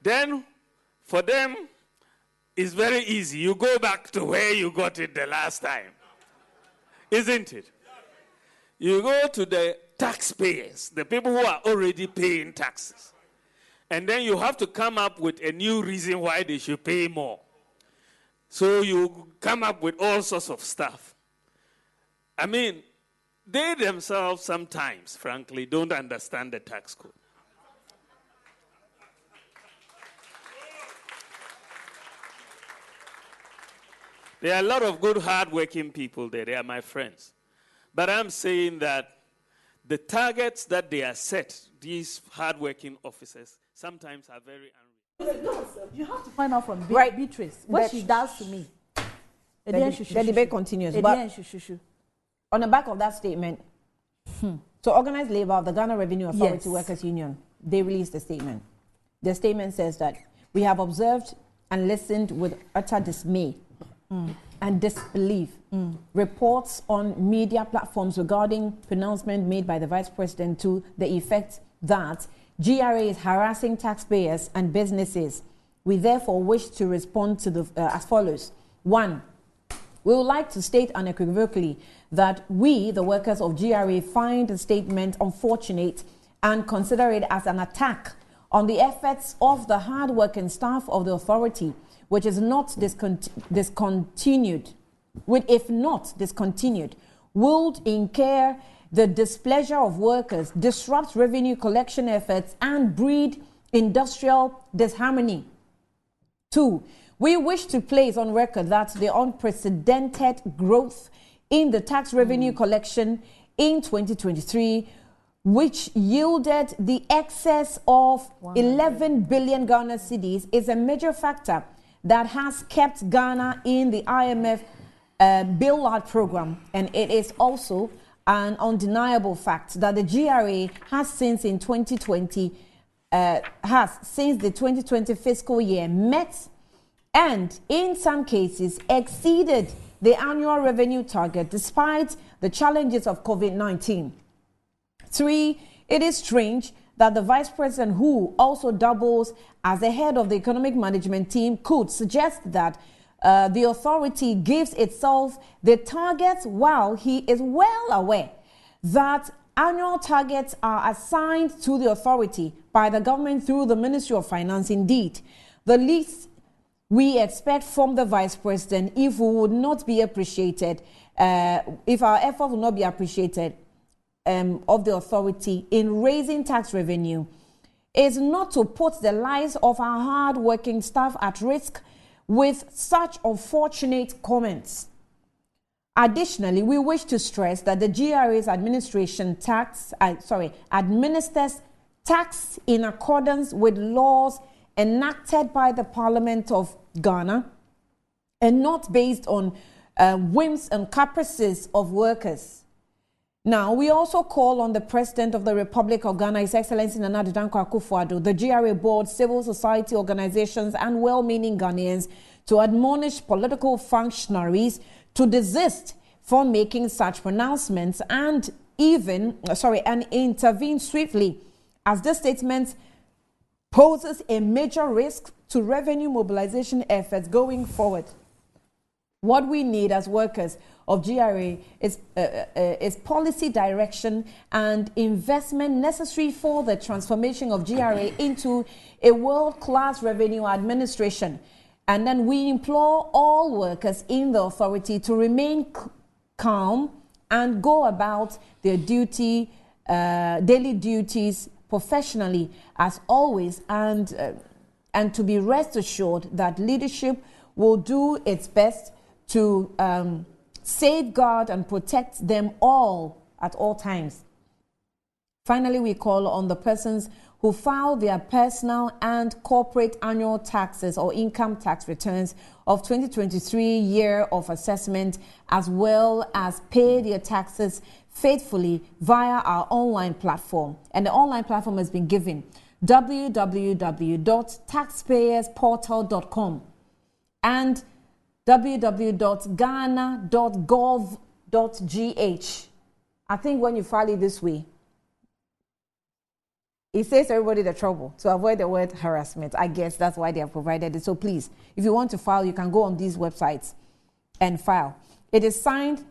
Then, for them, it's very easy. You go back to where you got it the last time. Isn't it? You go to the taxpayers, the people who are already paying taxes. And then you have to come up with a new reason why they should pay more. So you come up with all sorts of stuff. I mean, they themselves sometimes, frankly, don't understand the tax code. There are a lot of good, hard-working people there. They are my friends. But I'm saying that the targets that they are set, these hard-working officers, sometimes are very unreal. You have to find out from Right. Beatrice what she does to me. The debate continues. But on the back of that statement, so Organized Labor of the Ghana Revenue Authority Workers Union, they released a statement. The statement says that we have observed and listened with utter dismay and disbelief reports on media platforms regarding pronouncement made by the Vice President to the effect that GRA is harassing taxpayers and businesses. We therefore wish to respond to the as follows. 1. We would like to state unequivocally that we, the workers of GRA, find the statement unfortunate and consider it as an attack on the efforts of the hard-working staff of the authority, which is not discontinued, would incur the displeasure of workers, disrupt revenue collection efforts, and breed industrial disharmony. 2. We wish to place on record that the unprecedented growth in the tax revenue collection in 2023, which yielded the excess of 11 billion Ghana cedis, is a major factor that has kept Ghana in the IMF bailout program. And it is also an undeniable fact that the GRA has since the 2020 fiscal year met and in some cases exceeded the annual revenue target despite the challenges of COVID-19. 3, it is strange that the Vice President, who also doubles as the head of the economic management team, could suggest that the authority gives itself the targets while he is well aware that annual targets are assigned to the authority by the government through the Ministry of Finance. Indeed, the least we expect from the Vice President, if we would not be appreciated, if our effort will not be appreciated of the authority in raising tax revenue, is not to put the lives of our hard-working staff at risk with such unfortunate comments. Additionally, we wish to stress that the GRA's administration administers tax in accordance with laws enacted by the Parliament of Ghana and not based on whims and caprices of workers. Now, we also call on the President of the Republic of Ghana, His Excellency Nana Addo Dankwa Akufo-Addo, the GRA board, civil society organizations, and well-meaning Ghanaians to admonish political functionaries to desist from making such pronouncements and intervene swiftly, as this statement poses a major risk to revenue mobilization efforts going forward. What we need as workers of GRA is policy direction and investment necessary for the transformation of GRA into a world-class revenue administration. And then we implore all workers in the authority to remain calm and go about their daily duties professionally as always, and to be rest assured that leadership will do its best to safeguard and protect them all at all times. Finally, we call on the persons who file their personal and corporate annual taxes or income tax returns of 2023 year of assessment, as well as pay their taxes faithfully via our online platform. And the online platform has been given: www.taxpayersportal.com and www.ghana.gov.gh. I think when you file it this way, it saves everybody the trouble to avoid the word harassment. I guess that's why they have provided it. So please, if you want to file, you can go on these websites and file. It is signed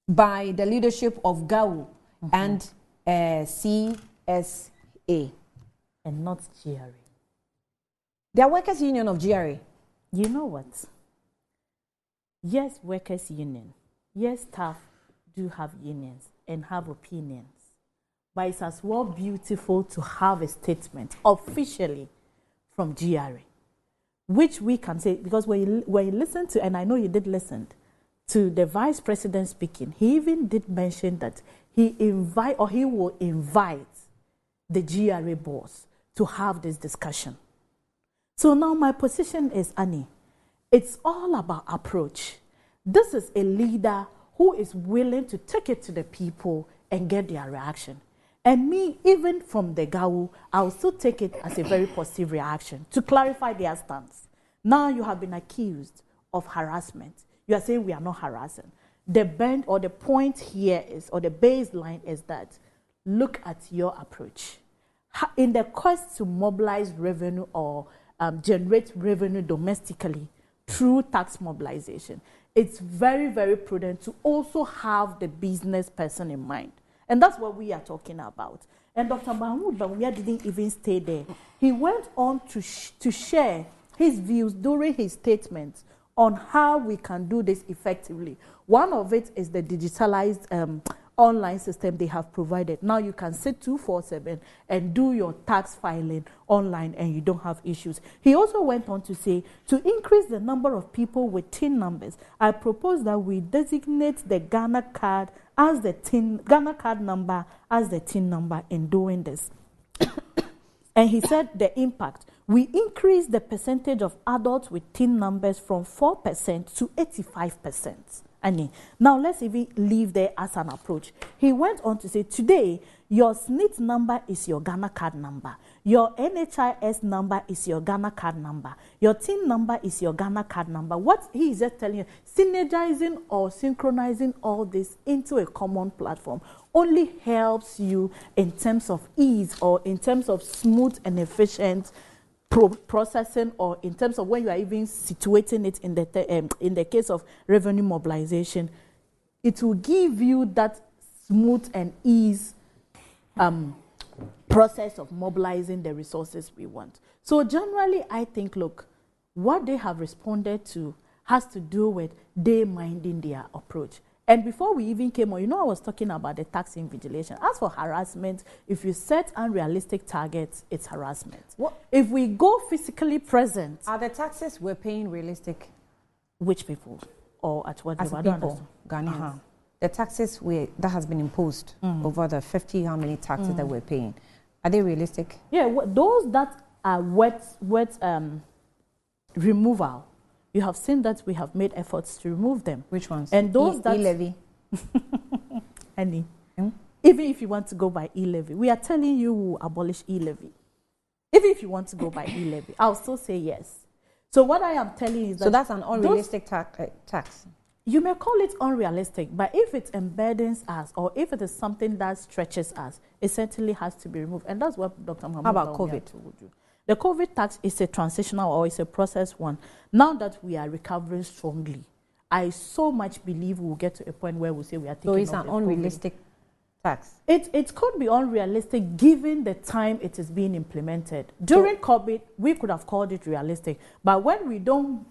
by the leadership of GAU and CSA. And not GRA. The Workers' Union of GRA. You know what? Yes, workers' union. Yes, staff do have unions and have opinions. But it's as well beautiful to have a statement officially from GRA, which we can say, because when you listen to, and I know you did listen to the Vice President speaking, he even did mention that he will invite the GRA boss to have this discussion. So now my position is, Annie, it's all about approach. This is a leader who is willing to take it to the people and get their reaction. And me, even from the GAU, I will still take it as a very positive reaction to clarify their stance. Now you have been accused of harassment. You are saying we are not harassing. The bend or the point here is, or the baseline is that, look at your approach. In the quest to mobilize revenue or generate revenue domestically through tax mobilization, it's very, very prudent to also have the business person in mind. And that's what we are talking about. And Dr. Mahmoud Bawumia didn't even stay there. He went on to share his views during his statements on how we can do this effectively. One of it is the digitalized online system they have provided. Now you can sit 24/7 and do your tax filing online and you don't have issues. He also went on to say, to increase the number of people with TIN numbers, I propose that we designate the Ghana card as the Ghana card number as the TIN number in doing this. And he said the impact, we increase the percentage of adults with TIN numbers from 4% to 85%. Now let's even leave there as an approach. He went on to say, today, your SNIT number is your Ghana card number. Your NHIS number is your Ghana card number. Your TIN number is your Ghana card number. What he is just telling you, synergizing or synchronizing all this into a common platform only helps you in terms of ease or in terms of smooth and efficient processing, or in terms of when you are even situating it in the case of revenue mobilization. It will give you that smooth and ease process of mobilizing the resources we want. So generally, I think, look, what they have responded to has to do with they minding their approach. And before we even came on, I was talking about the tax invigilation. As for harassment, if you set unrealistic targets, it's harassment. What? If we go physically present... Are the taxes we're paying realistic? Which people? Or at what level? As people, Ghanaians. The taxes that has been imposed over the 50, how many taxes that we're paying, are they realistic? Yeah, those that are wet removal, you have seen that we have made efforts to remove them. Which ones? And those that... E-levy. Even if you want to go by e-levy, we are telling you we will abolish e-levy. Even if you want to go by e-levy, I'll still say yes. So what I am telling you is that... So that's an unrealistic tax? You may call it unrealistic, but if it embeds us or if it is something that stretches us, it certainly has to be removed. And that's what Dr. Mahmoud... How about COVID? The COVID tax is a transitional or it's a process one. Now that we are recovering strongly, I so much believe we'll get to a point where we'll say we are taking So it's off an the COVID. unrealistic tax. It could be unrealistic given the time it is being implemented. During COVID, we could have called it realistic, but when we don't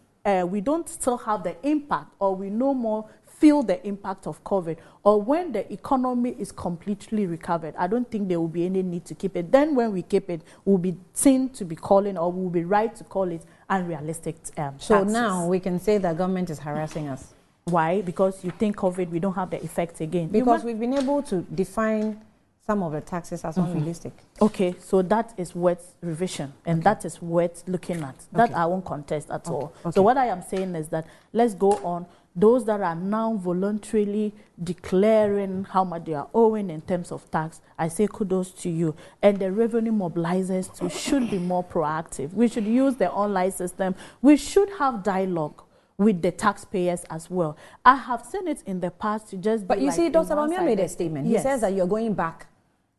still have the impact, or we no more feel the impact of COVID, or when the economy is completely recovered, I don't think there will be any need to keep it. Then when we keep it, we'll be seen to be calling, or we'll be right to call it unrealistic So taxes. now we can say the government is harassing us. Why? Because you think COVID, we don't have the effect again. Because we've been able to define some of the taxes as unrealistic. Okay, so that is worth revision, and that is worth looking at. That I won't contest at all. Okay. So what I am saying is that let's go on. Those that are now voluntarily declaring how much they are owing in terms of tax, I say kudos to you. And the revenue mobilizers too should be more proactive. We should use the online system. We should have dialogue with the taxpayers as well. I have seen it in the past to just But be you like see, a Dr. Bamia made a one-sided- statement. Yes. He says that you're going back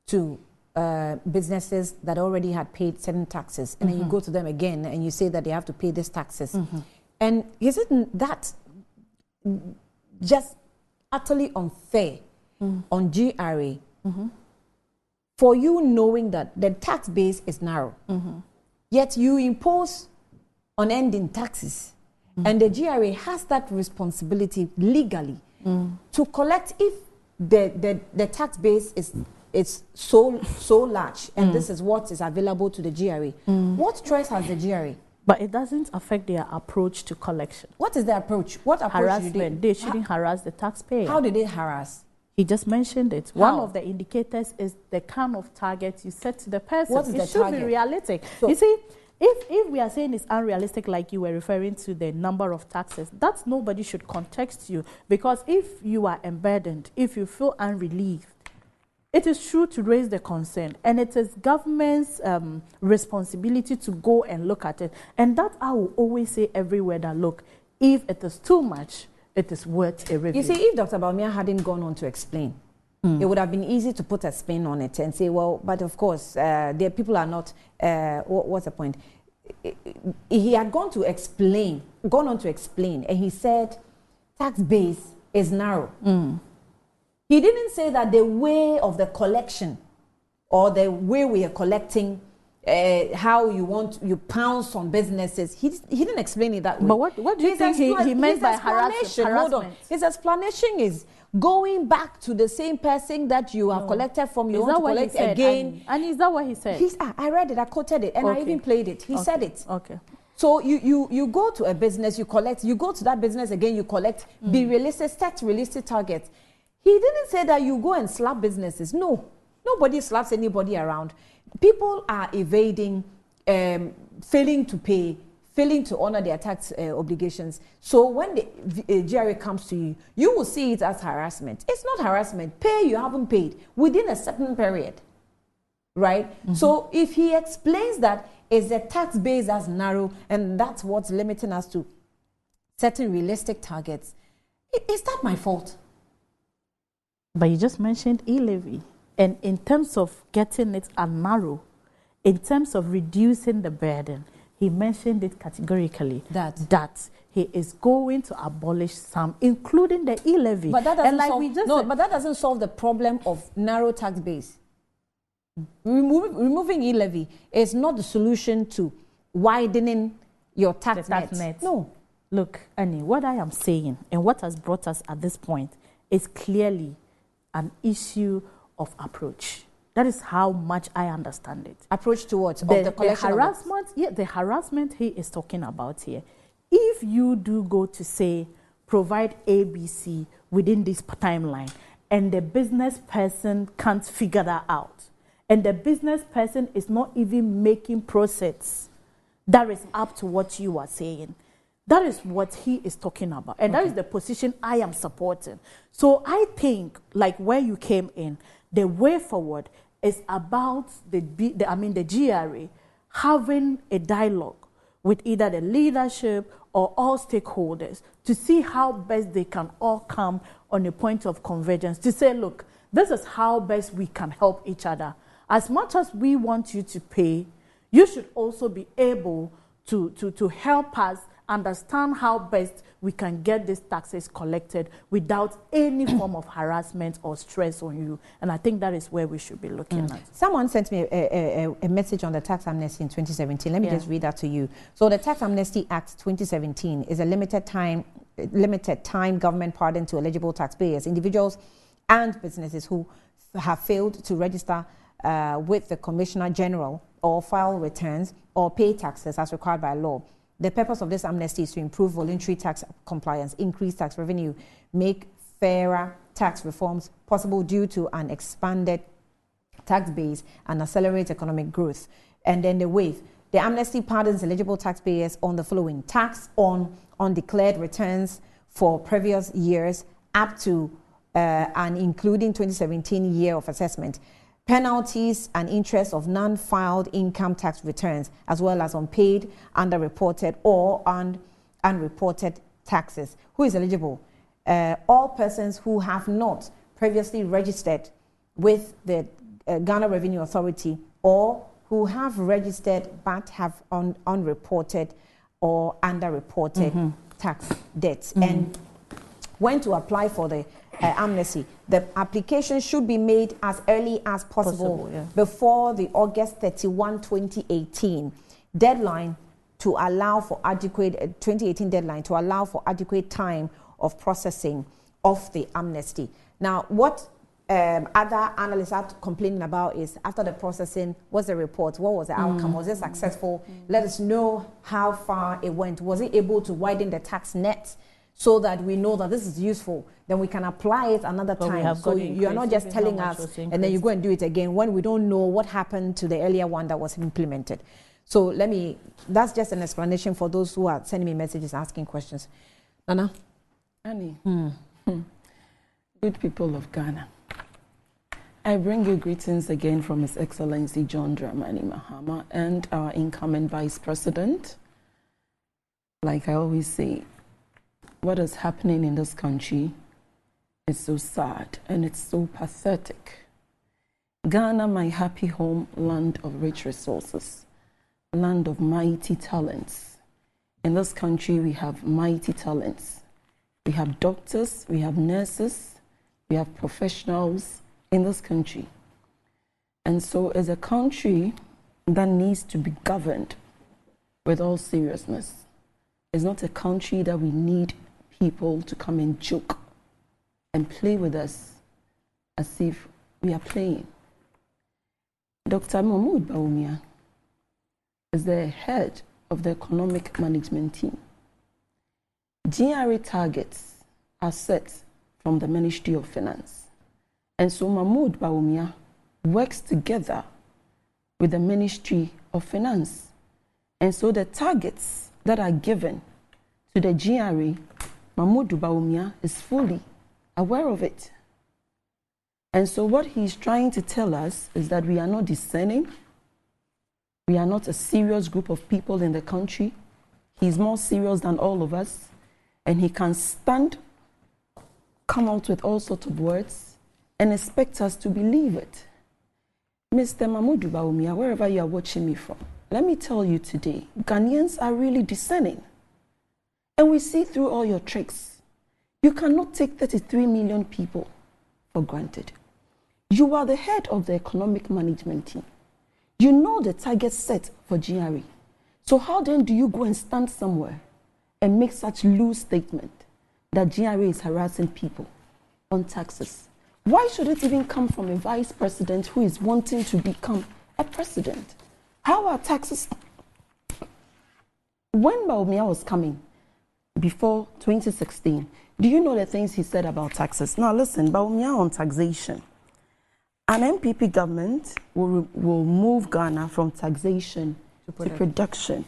to businesses that already had paid certain taxes, and then you go to them again and you say that they have to pay these taxes. And isn't that just utterly unfair on GRA for you knowing that the tax base is narrow, yet you impose unending taxes, and the GRA has that responsibility legally to collect if the tax base is so large, and this is what is available to the GRA. What choice has the GRA? But it doesn't affect their approach to collection. What is the approach? What approach Harassment. They shouldn't harass the taxpayer. How did they harass? He just mentioned it. How? One of the indicators is the kind of target you set to the person. What is it the should target? be realistic. So- You see, if we are saying it's unrealistic, like you were referring to the number of taxes, that's nobody should context you. Because if you are unburdened, if you feel unrelieved, it is true to raise the concern, and it is government's responsibility to go and look at it. And that I will always say everywhere that, look, if it is too much, it is worth a review. You see, if Dr. Bamia hadn't gone on to explain, it would have been easy to put a spin on it and say, well, but of course, the people are not, what's the point? He had gone on to explain, and he said, tax base is narrow. He didn't say that the way of the collection, or the way we are collecting, how you pounce on businesses. He didn't explain it that way. But what do you think he meant by harassment? Hold on. His explanation is going back to the same person that you have collected from. You Is want that to what he collect said? again. And is that what he said? I read it. I quoted it, and I Okay. even played it. He said it. Okay. So you go to a business, you collect. You go to that business again, you collect. Be realistic, set realistic targets. He didn't say that you go and slap businesses. No, nobody slaps anybody around. People are evading, failing to pay, failing to honor their tax obligations. So when the GRA comes to you, you will see it as harassment. It's not harassment. Pay, you haven't paid within a certain period, right? So if he explains that it's the tax base that's narrow and that's what's limiting us to certain realistic targets, is that my fault? But you just mentioned e-levy. And in terms of getting it narrow, in terms of reducing the burden, he mentioned it categorically that he is going to abolish some, including the e-levy. But that doesn't like solve, we just no, said, but that doesn't solve the problem of narrow tax base. Removing e-levy is not the solution to widening your tax net. No. Look, Annie, what I am saying and what has brought us at this point is clearly an issue of approach. That is how much I understand it. Approach towards the collection harassment. The harassment he is talking about here. If you do go to say provide ABC within this timeline, and the business person can't figure that out, and the business person is not even making process that is up to what you are saying. That is what he is talking about. And that is the position I am supporting. So I think, like where you came in, the way forward is about the GRA having a dialogue with either the leadership or all stakeholders to see how best they can all come on a point of convergence to say, look, this is how best we can help each other. As much as we want you to pay, you should also be able to help us understand how best we can get these taxes collected without any form of harassment or stress on you. And I think that is where we should be looking at. Someone sent me a message on the tax amnesty in 2017. Let me just read that to you. So the Tax Amnesty Act 2017 is a limited time government pardon to eligible taxpayers, individuals and businesses who have failed to register with the Commissioner General or file returns or pay taxes as required by law. The purpose of this amnesty is to improve voluntary tax compliance, increase tax revenue, make fairer tax reforms possible due to an expanded tax base, and accelerate economic growth. And then the amnesty pardons eligible taxpayers on the following: tax on undeclared returns for previous years up to and including 2017 year of assessment, penalties and interest of non-filed income tax returns, as well as unpaid, underreported, or unreported taxes. Who is eligible? All persons who have not previously registered with the Ghana Revenue Authority, or who have registered but have unreported or underreported tax debts. And when to apply for the amnesty, the application should be made as early as possible before the August 31, 2018 deadline to allow for adequate 2018 deadline to allow for adequate time of processing of the amnesty. Now, what other analysts are complaining about is, after the processing, what's the report? What was the outcome? Was it successful? Let us know how far it went. Was it able to widen the tax net so that we know that this is useful? Then we can apply it another time. So you are not just telling us and then you go and do it again when we don't know what happened to the earlier one that was implemented. So that's just an explanation for those who are sending me messages asking questions. Nana? Annie, good people of Ghana, I bring you greetings again from His Excellency John Dramani Mahama and our incoming Vice President. Like I always say, what is happening in this country is so sad and it's so pathetic. Ghana, my happy home, land of rich resources, land of mighty talents. In this country, we have mighty talents. We have doctors, we have nurses, we have professionals in this country. And so as a country that needs to be governed with all seriousness, it's not a country that we need people to come and joke and play with us as if we are playing. Dr. Mahmoud Bawumia is the head of the economic management team. GRA targets are set from the Ministry of Finance. And so Mahmoud Bawumia works together with the Ministry of Finance. And so the targets that are given to the GRA, Mahmoud Bawumia is fully aware of it. And so what he's trying to tell us is that we are not discerning. We are not a serious group of people in the country. He's more serious than all of us. And he can come out with all sorts of words and expect us to believe it. Mr. Mahmoud Bawumia, wherever you are watching me from, let me tell you today, Ghanaians are really discerning. And we see through all your tricks. You cannot take 33 million people for granted. You are the head of the economic management team. You know the target set for GRA. So how then do you go and stand somewhere and make such loose statement that GRA is harassing people on taxes? Why should it even come from a vice president who is wanting to become a president? How are taxes? When Bawumia was coming before 2016, do you know the things he said about taxes? Now listen, Bawumia on taxation. An MPP government will move Ghana from taxation to production.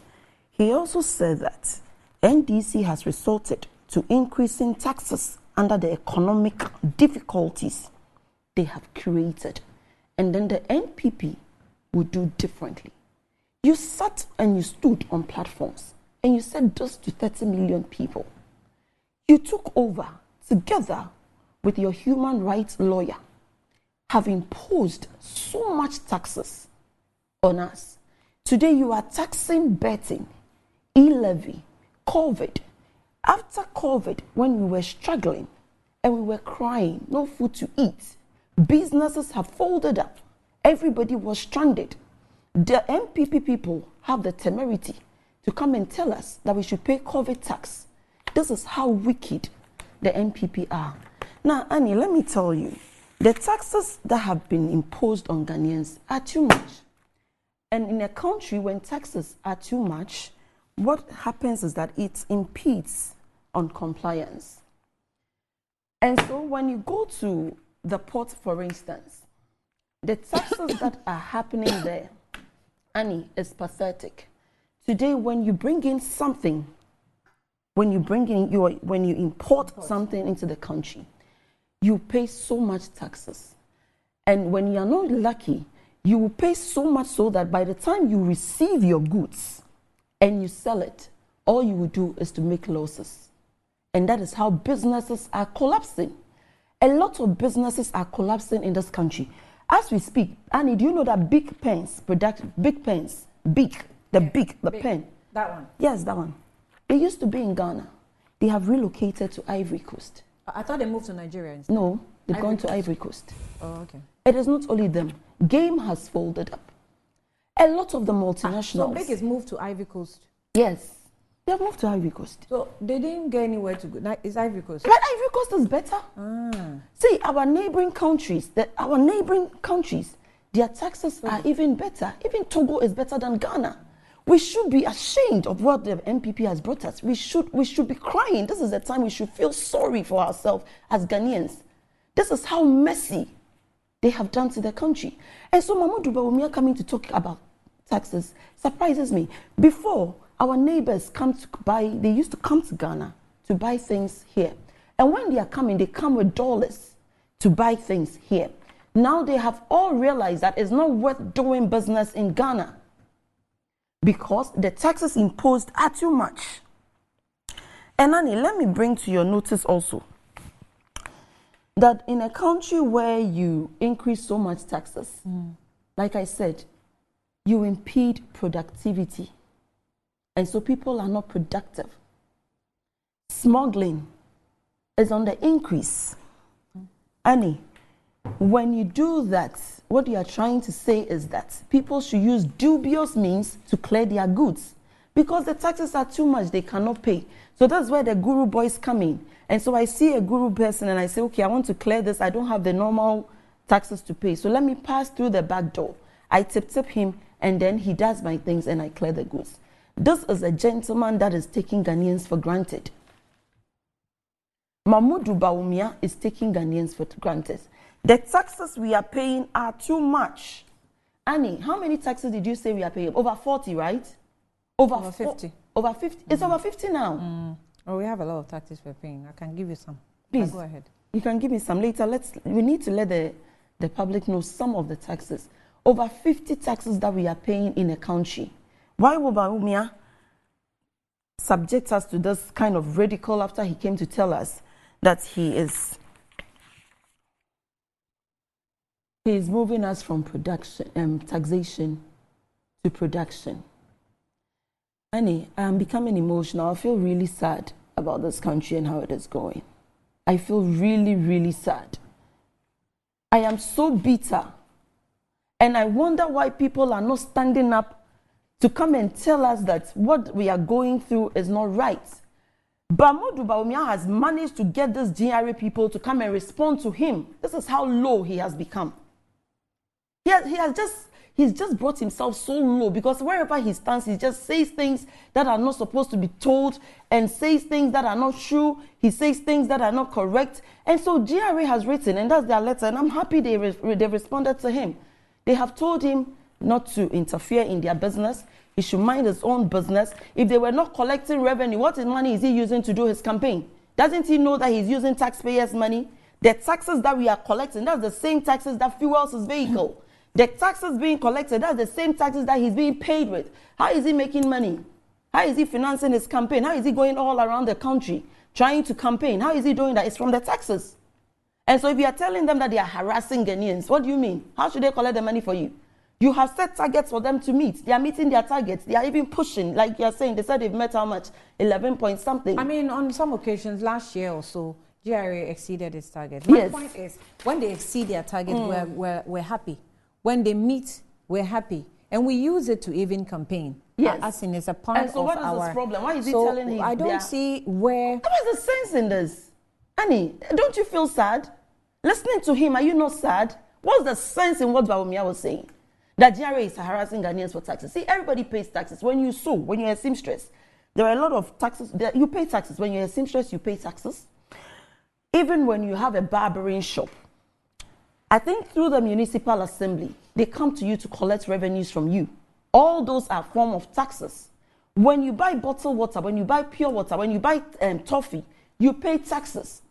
He also said that NDC has resorted to increasing taxes under the economic difficulties they have created. And then the NPP would do differently. You sat and you stood on platforms and you said this to 30 million people. You took over together with your human rights lawyer, have imposed so much taxes on us. Today you are taxing betting, e-levy, COVID. After COVID, when we were struggling and we were crying, no food to eat, businesses have folded up. Everybody was stranded. The MPP people have the temerity to come and tell us that we should pay COVID tax. This is how wicked the MPP are. Now, Annie, let me tell you, the taxes that have been imposed on Ghanaians are too much. And in a country when taxes are too much, what happens is that it impedes on compliance. And so when you go to the port, for instance, the taxes that are happening there, Annie, is pathetic. Today, when you bring in something, when you import something into the country, you pay so much taxes. And when you are not lucky, you will pay so much so that by the time you receive your goods and you sell it, all you will do is to make losses. And that is how businesses are collapsing. A lot of businesses are collapsing in this country. As we speak, Annie, do you know that Big Pens, the pen. That one? Yes, that one. They used to be in Ghana. They have relocated to Ivory Coast. I thought they moved to Nigeria instead. No, they've Ivory gone to Coast. Ivory Coast. Oh, okay. It is not only them. Game has folded up. A lot of the multinationals. So Big is moved to Ivory Coast. Yes, they have moved to Ivory Coast. So they didn't get anywhere to go. Is Ivory Coast? But Ivory Coast is better. See, our neighboring countries, their taxes are even better. Even Togo is better than Ghana. We should be ashamed of what the MPP has brought us. We should be crying. This is the time we should feel sorry for ourselves as Ghanaians. This is how messy they have done to the country. And so Mamadou Bawumia coming to talk about taxes surprises me. Before, our neighbors they used to come to Ghana to buy things here. And when they are coming, they come with dollars to buy things here. Now they have all realized that it's not worth doing business in Ghana because the taxes imposed are too much. And Annie, let me bring to your notice also that in a country where you increase so much taxes, like I said, you impede productivity. And so people are not productive. Smuggling is on the increase. Annie, when you do that, what you are trying to say is that people should use dubious means to clear their goods because the taxes are too much, they cannot pay. So that's where the guru boys come in. And so I see a guru person and I say, okay, I want to clear this. I don't have the normal taxes to pay. So let me pass through the back door. I tip him and then he does my things and I clear the goods. This is a gentleman that is taking Ghanaians for granted. Mamadou Bawumia is taking Ghanaians for granted. The taxes we are paying are too much. Annie, how many taxes did you say we are paying? Over 40, right? Over 50. Over 50. It's over 50 now. Oh, we have a lot of taxes we're paying. I can give you some. Please. Go ahead. You can give me some later. We need to let the public know some of the taxes. Over 50 taxes that we are paying in a country. Why would Bawumia subject us to this kind of ridicule after he came to tell us that he is moving us from taxation to production? Annie, I am becoming emotional. I feel really sad about this country and how it is going. I feel really, really sad. I am so bitter. And I wonder why people are not standing up to come and tell us that what we are going through is not right. Mamadou Bawumia has managed to get these GRA people to come and respond to him. This is how low he has become. He's just brought himself so low because wherever he stands, he just says things that are not supposed to be told and says things that are not true. He says things that are not correct. And so GRA has written, and that's their letter, and I'm happy they responded to him. They have told him not to interfere in their business. He should mind his own business. If they were not collecting revenue, what money is he using to do his campaign? Doesn't he know that he's using taxpayers' money? The taxes that we are collecting, that's the same taxes that fuels his vehicle. The taxes being collected, that's the same taxes that he's being paid with. How is he making money? How is he financing his campaign? How is he going all around the country trying to campaign? How is he doing that? It's from the taxes. And so if you are telling them that they are harassing Ghanaians, what do you mean? How should they collect the money for you? You have set targets for them to meet. They are meeting their targets. They are even pushing, like you're saying. They said they've met how much? 11 point something. I mean, on some occasions, last year or so, GRA exceeded its target. Yes. My point is, when they exceed their target, we're happy. When they meet, we're happy. And we use it to even campaign. Yes. As in, it's a part And so of what is our... this problem? Why is he So telling him? I don't see where... What is the sense in this? Annie, don't you feel sad? Listening to him, are you not sad? What's the sense in what Bawumia was saying? That GRA is harassing Ghanaians for taxes. See, everybody pays taxes. When you sew, when you're a seamstress, there are a lot of taxes. You pay taxes. When you're a seamstress, you pay taxes. Even when you have a barbering shop, I think through the municipal assembly, they come to you to collect revenues from you. All those are form of taxes. When you buy bottled water, when you buy pure water, when you buy toffee, you pay taxes.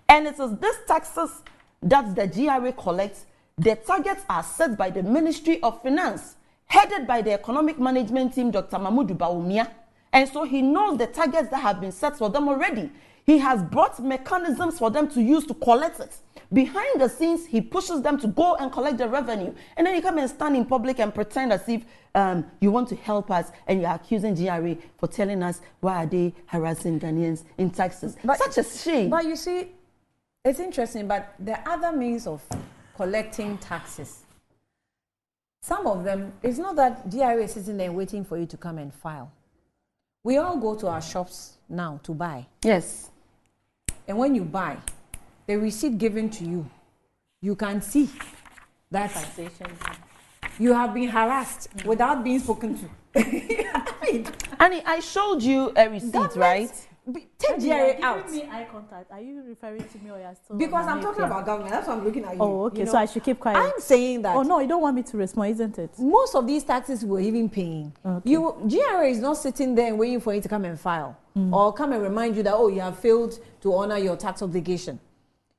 And it is these taxes that the GRA collects. The targets are set by the Ministry of Finance, headed by the Economic Management Team, Dr. Mamudu Bawumia. And so he knows the targets that have been set for them already. He has brought mechanisms for them to use to collect it. Behind the scenes, he pushes them to go and collect the revenue. And then you come and stand in public and pretend as if you want to help us, and you're accusing GRA for telling us why are they harassing Ghanaians in taxes. But, such a shame. But you see, it's interesting, but the other means of collecting taxes, some of them, it's not that GRA is sitting there waiting for you to come and file. We all go to our shops now to buy. Yes. And when you buy, the receipt given to you, you can see that you have been harassed without being spoken to. Annie, I showed you a receipt, right? Take GRA out. Giving me eye contact. Are you referring to me or you're still? Because I'm talking about government. That's why I'm looking at you. Oh, okay. You know, So I should keep quiet. I'm saying that. Oh no, you don't want me to respond, isn't it? Most of these taxes we're even paying. Okay. GRA is not sitting there and waiting for you to come and file or come and remind you that, oh, you have failed to honor your tax obligation.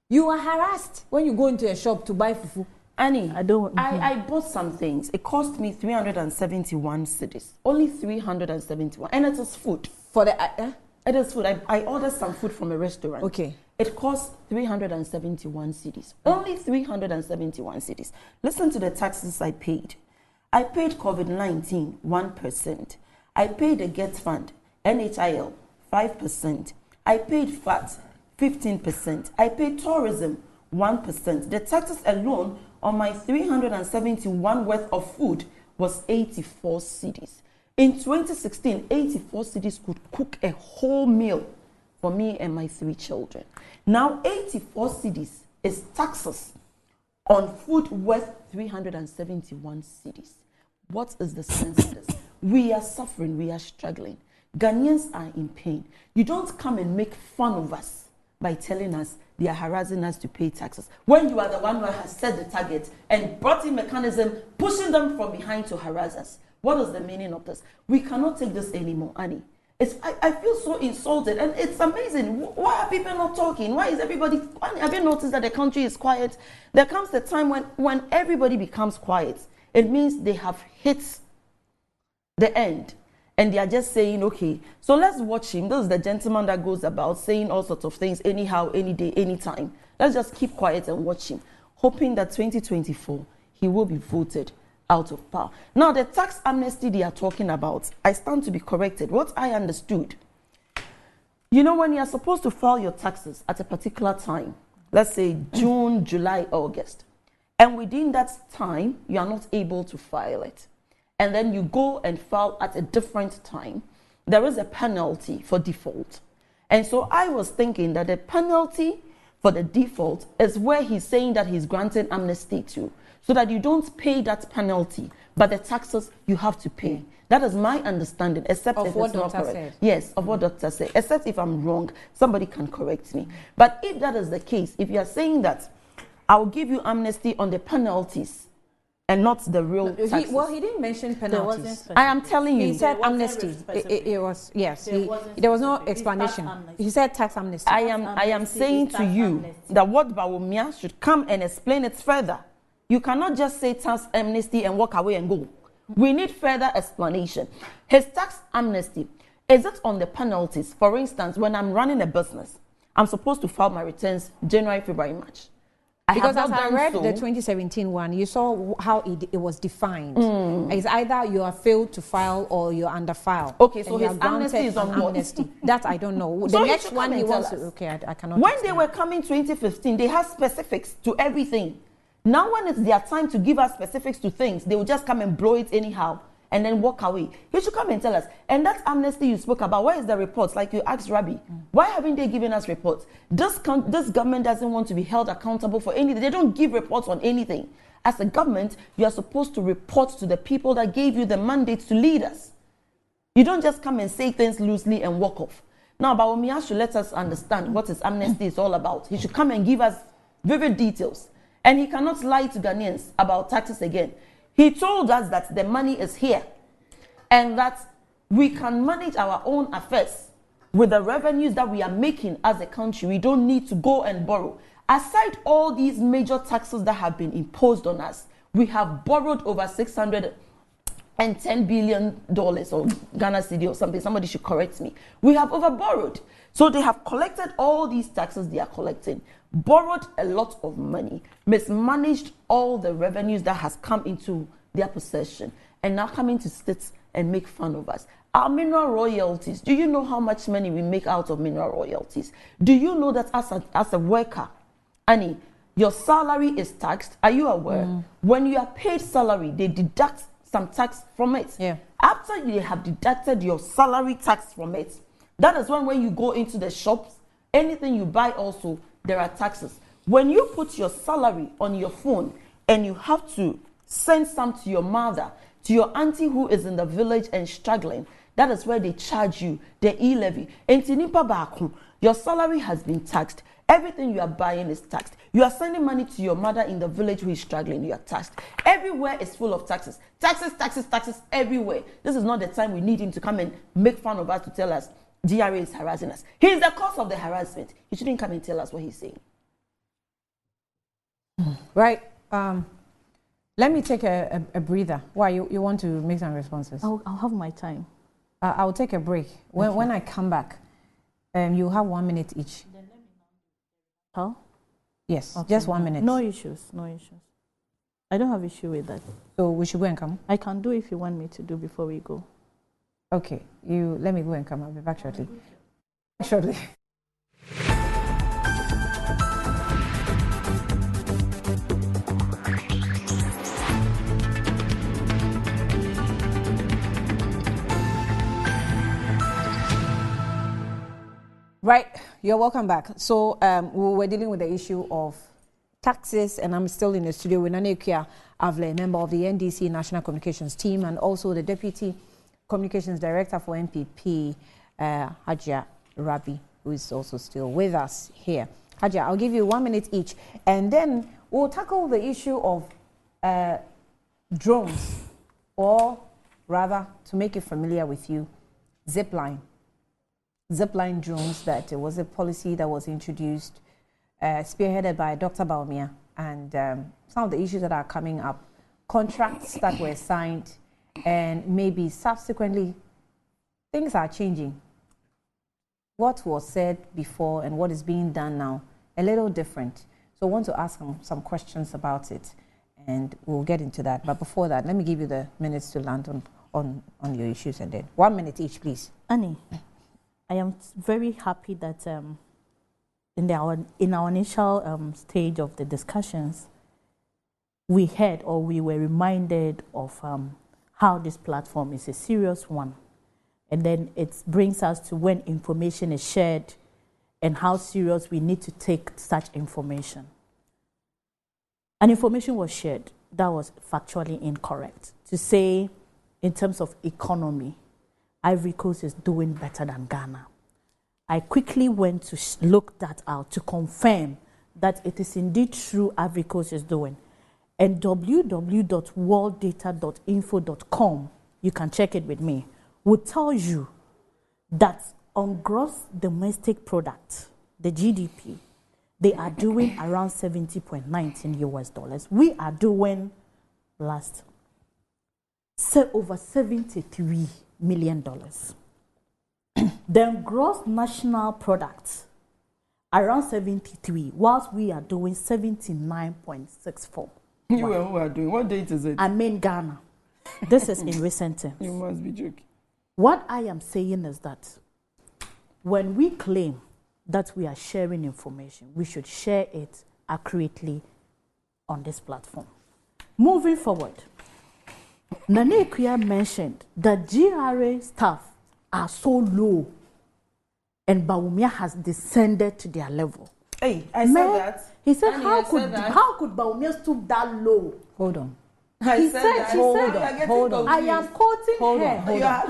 You are harassed when you go into a shop to buy fufu. Annie, I don't. I bought some things. It cost me 371 cedis. Only 371. And it is food. For the... It is food. I ordered some food from a restaurant. Okay. It cost 371 cedis. Only 371 cedis. Listen to the taxes I paid. I paid COVID-19, 1%. I paid the Get Fund, NHIL, 5%. I paid VAT, 15%. I paid tourism, 1%. The taxes alone on my 371 worth of food was 84 cedis. In 2016, 84 cedis could cook a whole meal for me and my 3 children. Now, 84 cedis is taxes on food worth 371 cedis. What is the sense of this? We are suffering, we are struggling. Ghanaians are in pain. You don't come and make fun of us by telling us they are harassing us to pay taxes, when you are the one who has set the target and brought in mechanism, pushing them from behind to harass us. What is the meaning of this? We cannot take this anymore, Annie. I feel so insulted, and it's amazing. Why are people not talking? Why is everybody... Have you noticed that the country is quiet? There comes a time when everybody becomes quiet. It means they have hit the end, and they are just saying, okay, so let's watch him. This is the gentleman that goes about saying all sorts of things anyhow, any day, anytime. Let's just keep quiet and watch him, hoping that 2024, he will be voted out of power. Now, the tax amnesty they are talking about, I stand to be corrected. What I understood, you know, when you are supposed to file your taxes at a particular time, let's say June, July, August, and within that time, you are not able to file it, and then you go and file at a different time, there is a penalty for default. And so I was thinking that the penalty for the default is where he's saying that he's granting amnesty to, so that you don't pay that penalty, but the taxes you have to pay. That is my understanding, except Of if what it's not doctor correct. said. Yes, of what doctor said. Except if I'm wrong, somebody can correct me. But if that is the case, if you are saying that I'll give you amnesty on the penalties and not the real taxes. He didn't mention penalties. I am telling you. He said wasn't amnesty. specific. It was, yes. There wasn't There was no specific. It's explanation. tax amnesty. He said tax amnesty. I am amnesty saying is to tax you amnesty. that what Bawumia should come and explain it further. You cannot just say tax amnesty and walk away and go. We need further explanation. His tax amnesty, is it on the penalties? For instance, when I'm running a business, I'm supposed to file my returns January, February, March. Because have as not I done read so. the 2017 one, you saw how it was defined. It's either you are failed to file or you're under file. Okay, so and you his are granted amnesty is on what? amnesty. That I don't know. So The he next should come one and he tell wants to. us. Okay, I cannot. When they explain. were coming 2015, they had specifics to everything. Now when it's their time to give us specifics to things, they will just come and blow it anyhow and then walk away. He should come and tell us. And that amnesty you spoke about, where is the reports? Like you asked Rabbi, why haven't they given us reports? This government doesn't want to be held accountable for anything. They don't give reports on anything. As a government, you are supposed to report to the people that gave you the mandate to lead us. You don't just come and say things loosely and walk off. Now, Bawumia should let us understand what his amnesty is all about. He should come and give us vivid details. And he cannot lie to Ghanaians about taxes again. He told us that the money is here and that we can manage our own affairs with the revenues that we are making as a country. We don't need to go and borrow. Aside all these major taxes that have been imposed on us, we have borrowed over $610 billion or Ghana cedi or something. Somebody should correct me. We have overborrowed. So they have collected all these taxes they are collecting, borrowed a lot of money, mismanaged all the revenues that has come into their possession, and now coming to sit and make fun of us. Our mineral royalties, do you know how much money we make out of mineral royalties? Do you know that as a worker, Annie, your salary is taxed? Are you aware? When you are paid salary, they deduct some tax from it. Yeah. After you have deducted your salary tax from it, that is when you go into the shops, anything you buy also, there are taxes. When you put your salary on your phone and you have to send some to your mother, to your auntie who is in the village and struggling, that is where they charge you the e-levy. Your salary has been taxed. Everything you are buying is taxed. You are sending money to your mother in the village who is struggling. You are taxed. Everywhere is full of taxes. Taxes, taxes, taxes everywhere. This is not the time we need him to come and make fun of us to tell us GRA is harassing us. He is the cause of the harassment. He shouldn't come and tell us what he's saying. Right. Let me take a breather. Why you want to make some responses? I'll have my time. I'll take a break. When I come back, you have 1 minute each. How? Yes, Okay. just 1 minute. No issues, no issues. I don't have issue with that. So we should go and come. I can do if you want me to do before we go. Okay, you let me go and come. I'll be back shortly. Shortly. Right, you're welcome back. So we were dealing with the issue of taxes, and I'm still in the studio with Nanekia Avle, member of the NDC National Communications Team, and also the Deputy Communications Director for NPP, Hajia Rabi, who is also still with us here. Hajia, I'll give you 1 minute each, and then we'll tackle the issue of drones, or rather, to make it familiar with you, zipline. Zipline drones, that it was a policy that was introduced, spearheaded by Dr. Bawumia, and some of the issues that are coming up, contracts that were signed, and maybe subsequently things are changing. What was said before and what is being done now, a little different. So I want to ask some questions about it, and we'll get into that. But before that, let me give you the minutes to land on your issues, and then 1 minute each, please. Annie, I am very happy that in our initial stage of the discussions, we heard or we were reminded of how this platform is a serious one. And then it brings us to when information is shared and how serious we need to take such information. And information was shared that was factually incorrect. To say, in terms of economy, Ivory Coast is doing better than Ghana. I quickly went to look that out to confirm that it is indeed true Ivory Coast is doing. And www.worlddata.info.com, you can check it with me, will tell you that on gross domestic product, the GDP, they are doing around 70.19 US dollars. We are doing over $73 million. Then gross national product around 73, whilst we are doing 79.64. You and who are doing? What date is it? I mean Ghana. This is in recent terms. You must be joking. What I am saying is that when we claim that we are sharing information, we should share it accurately on this platform. Moving forward, Nana Ekuya mentioned that GRA staff are so low and Bawumia has descended to their level. Hey, I said that. He said, Annie, how I could Bawumia stoop that low? Hold on. He said, Hold on. I am quoting her.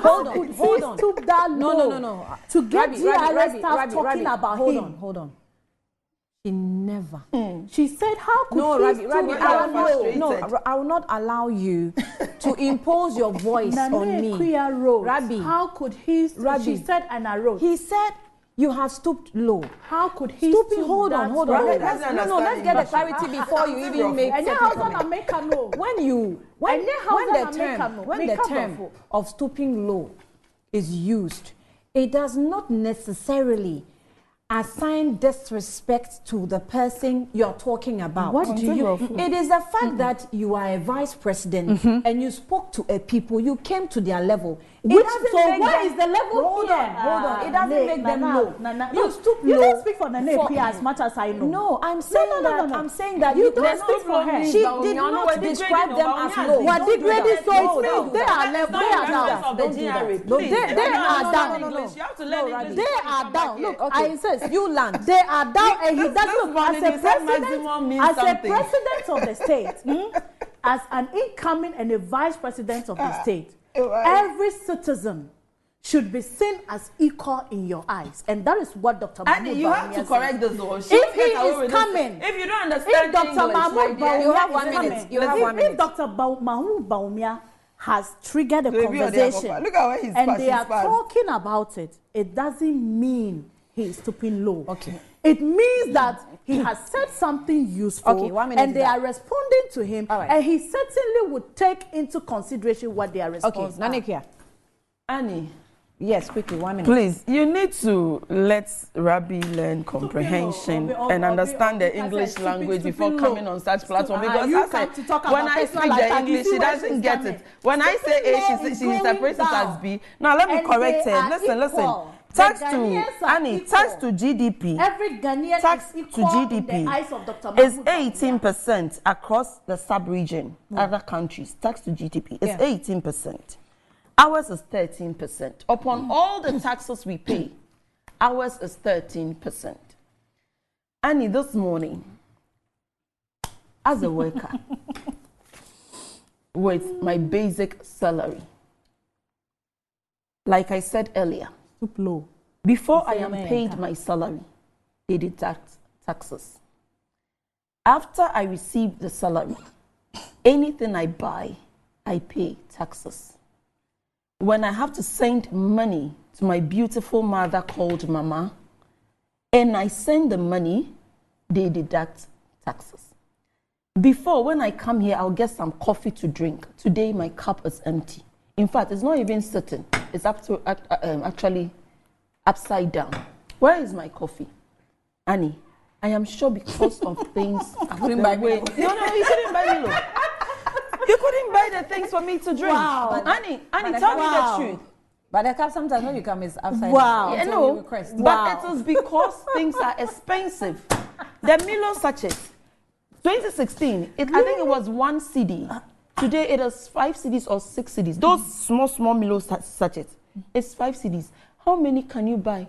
Hold on. How could he stoop that low? No. To get GRA staff Rabi, talking about him. Hold on. She never. She said, how could No, he Rabi, stoop I that will low? no, I will not allow you to impose your voice on me. Nana wrote, Rabi, how could he? Rabi, She said, and I wrote. he said you have stooped low. How could he? Stooping, stoop hold on. that Let's get the clarity before you even make And certain how comments. can I make a no? When the term of stooping low is used, it does not necessarily assign disrespect to the person you're talking about. What do you? It is the fact that you are a vice president and you spoke to a people, you came to their level. What is the level Hold here? on. It doesn't make them low. You stoop low. You don't speak for Nana Ekuya as much as I know. No, I'm saying that. I'm saying that You don't speak for her. She did not describe them as low. What Don't do degrading that. so No, it's they are level. They are down. Don't do that. No, they are down. You have to learn English. They are down. Look, Okay. I insist. You land. They are down, and he This doesn't. morning As you a said maximum means president, something. of the state, as an incoming and a vice president of the state, right. every citizen should be seen as equal in your eyes, and that is what Dr. Annie, Mahmoud you have to Bawumia correct said. this though. If he is coming, if you don't If understand Dr. English, Mahmoud my dear, You have Bawumia 1 is minute. coming, You have 1 minute. if Dr. Mahmoud Bawumia has triggered a Baby, you're there, conversation, Papa. Look at where he's and passing they are fast. talking about it, it doesn't mean he is stooping low. Okay. It means that he has said something useful, Okay, 1 minute and they are responding to him, All right. and he certainly would take into consideration what their Okay, response Nana are. Ekuya. Annie, Yes, quickly, 1 minute. please, you need to let Rabi learn comprehension and understand the English language before coming on such platform. Because you I come to said, talk when about I personal speak life, the and you English, see she where doesn't she's get coming. it. When I say Stooping A, is she going interprets it down. as B. Now let me And correct they her. are Listen. equal. Tax The to Ghanaians are Annie, equal. tax to GDP. Every Ghanaian Tax is to equal in GDP the eyes of Dr. is Mahmoud Bawumia. 18% across the sub-region, other countries. Tax to GDP is 18%. Ours is 13%. Upon all the taxes we pay, ours is 13%. Annie, this morning, as a worker, with my basic salary, like I said earlier, Stoop low. before I It's am your paid man. my salary, they deduct taxes. After I receive the salary, anything I buy, I pay taxes. When I have to send money to my beautiful mother called Mama, and I send the money, they deduct taxes. Before, when I come here, I'll get some coffee to drink. Today, my cup is empty. In fact, it's not even sitting. It's actually upside down. Where is my coffee? Annie, I am sure because of things. I couldn't buy me. No, you couldn't buy me. Look. You couldn't buy the things for me to drink. Wow. Annie, but tell wow. me the truth. But the cup sometimes when you come is upside Wow. down. Yeah, until you no, request. but it is because things are expensive. The Milo sachet, 2016, I think it was 1 CD. Today it is 5 CDs or 6 CDs. Those small Milo sachets, it's 5 CDs. How many can you buy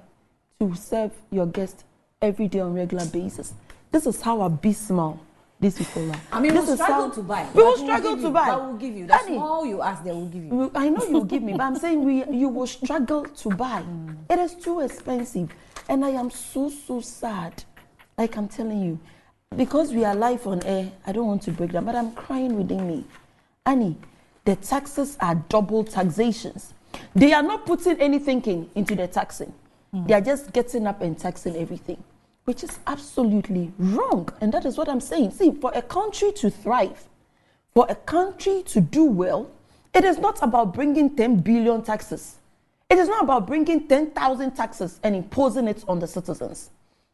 to serve your guest every day on regular basis? This is how abysmal these people are. I mean, this we'll is struggle how- to buy. We but will we'll struggle give to you, buy. But we'll give you. The Annie, small you ask, they will give you. I know you'll give me, but I'm saying you will struggle to buy. It is too expensive. And I am so sad. Like I'm telling you. Because we are live on air, I don't want to break down, but I'm crying within me. Annie, the taxes are double taxations. They are not putting any thinking into the taxing. They are just getting up and taxing everything, which is absolutely wrong. And that is what I'm saying. See, for a country to thrive, for a country to do well, it is not about bringing 10 billion taxes. It is not about bringing 10,000 taxes and imposing it on the citizens.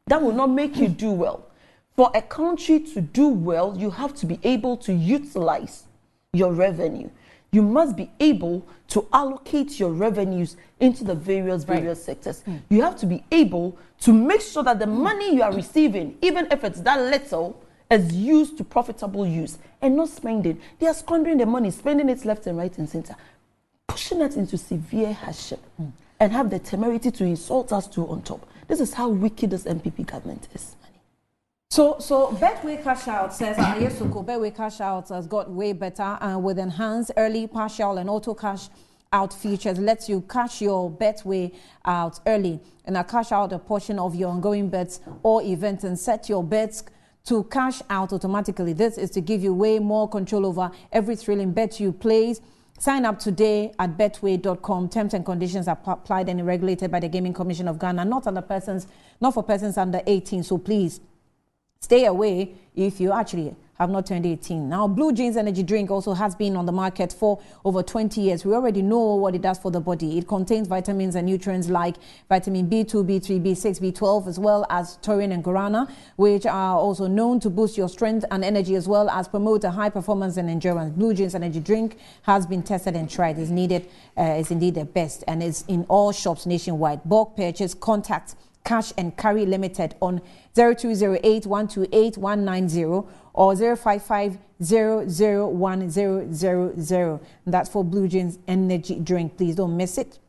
That will not make you do well. For a country to do well, you have to be able to utilize your revenue. You must be able to allocate your revenues into the various sectors. You have to be able to make sure that the money you are receiving, even if it's that little, is used to profitable use and not spending. They are squandering the money, spending it left and right and center, pushing us into severe hardship and have the temerity to insult us too on top. This is how wicked this MPP government is. So Betway Cash Out says, Yesoko, Betway Cash Out has got way better with enhanced early, partial, and auto cash out features. Lets you cash your Betway out early and cash out a portion of your ongoing bets or events and set your bets to cash out automatically. This is to give you way more control over every thrilling bet you place. Sign up today at betway.com. Terms and conditions are applied and regulated by the Gaming Commission of Ghana, not for persons under 18. So please stay away if you actually have not turned 18. Now, Blue Jeans energy drink also has been on the market for over 20 years. We already know what it does for the body. It contains vitamins and nutrients like vitamin B2, B3, B6, B12, as well as taurine and guarana, which are also known to boost your strength and energy, as well as promote a high performance and endurance. Blue Jeans energy drink has been tested and tried. Is indeed the best and is in all shops nationwide. Bulk purchase, contact Cash and Carry Limited on 0208-128-190 or 055-001-000. That's for Blue Jeans energy drink. Please don't miss it.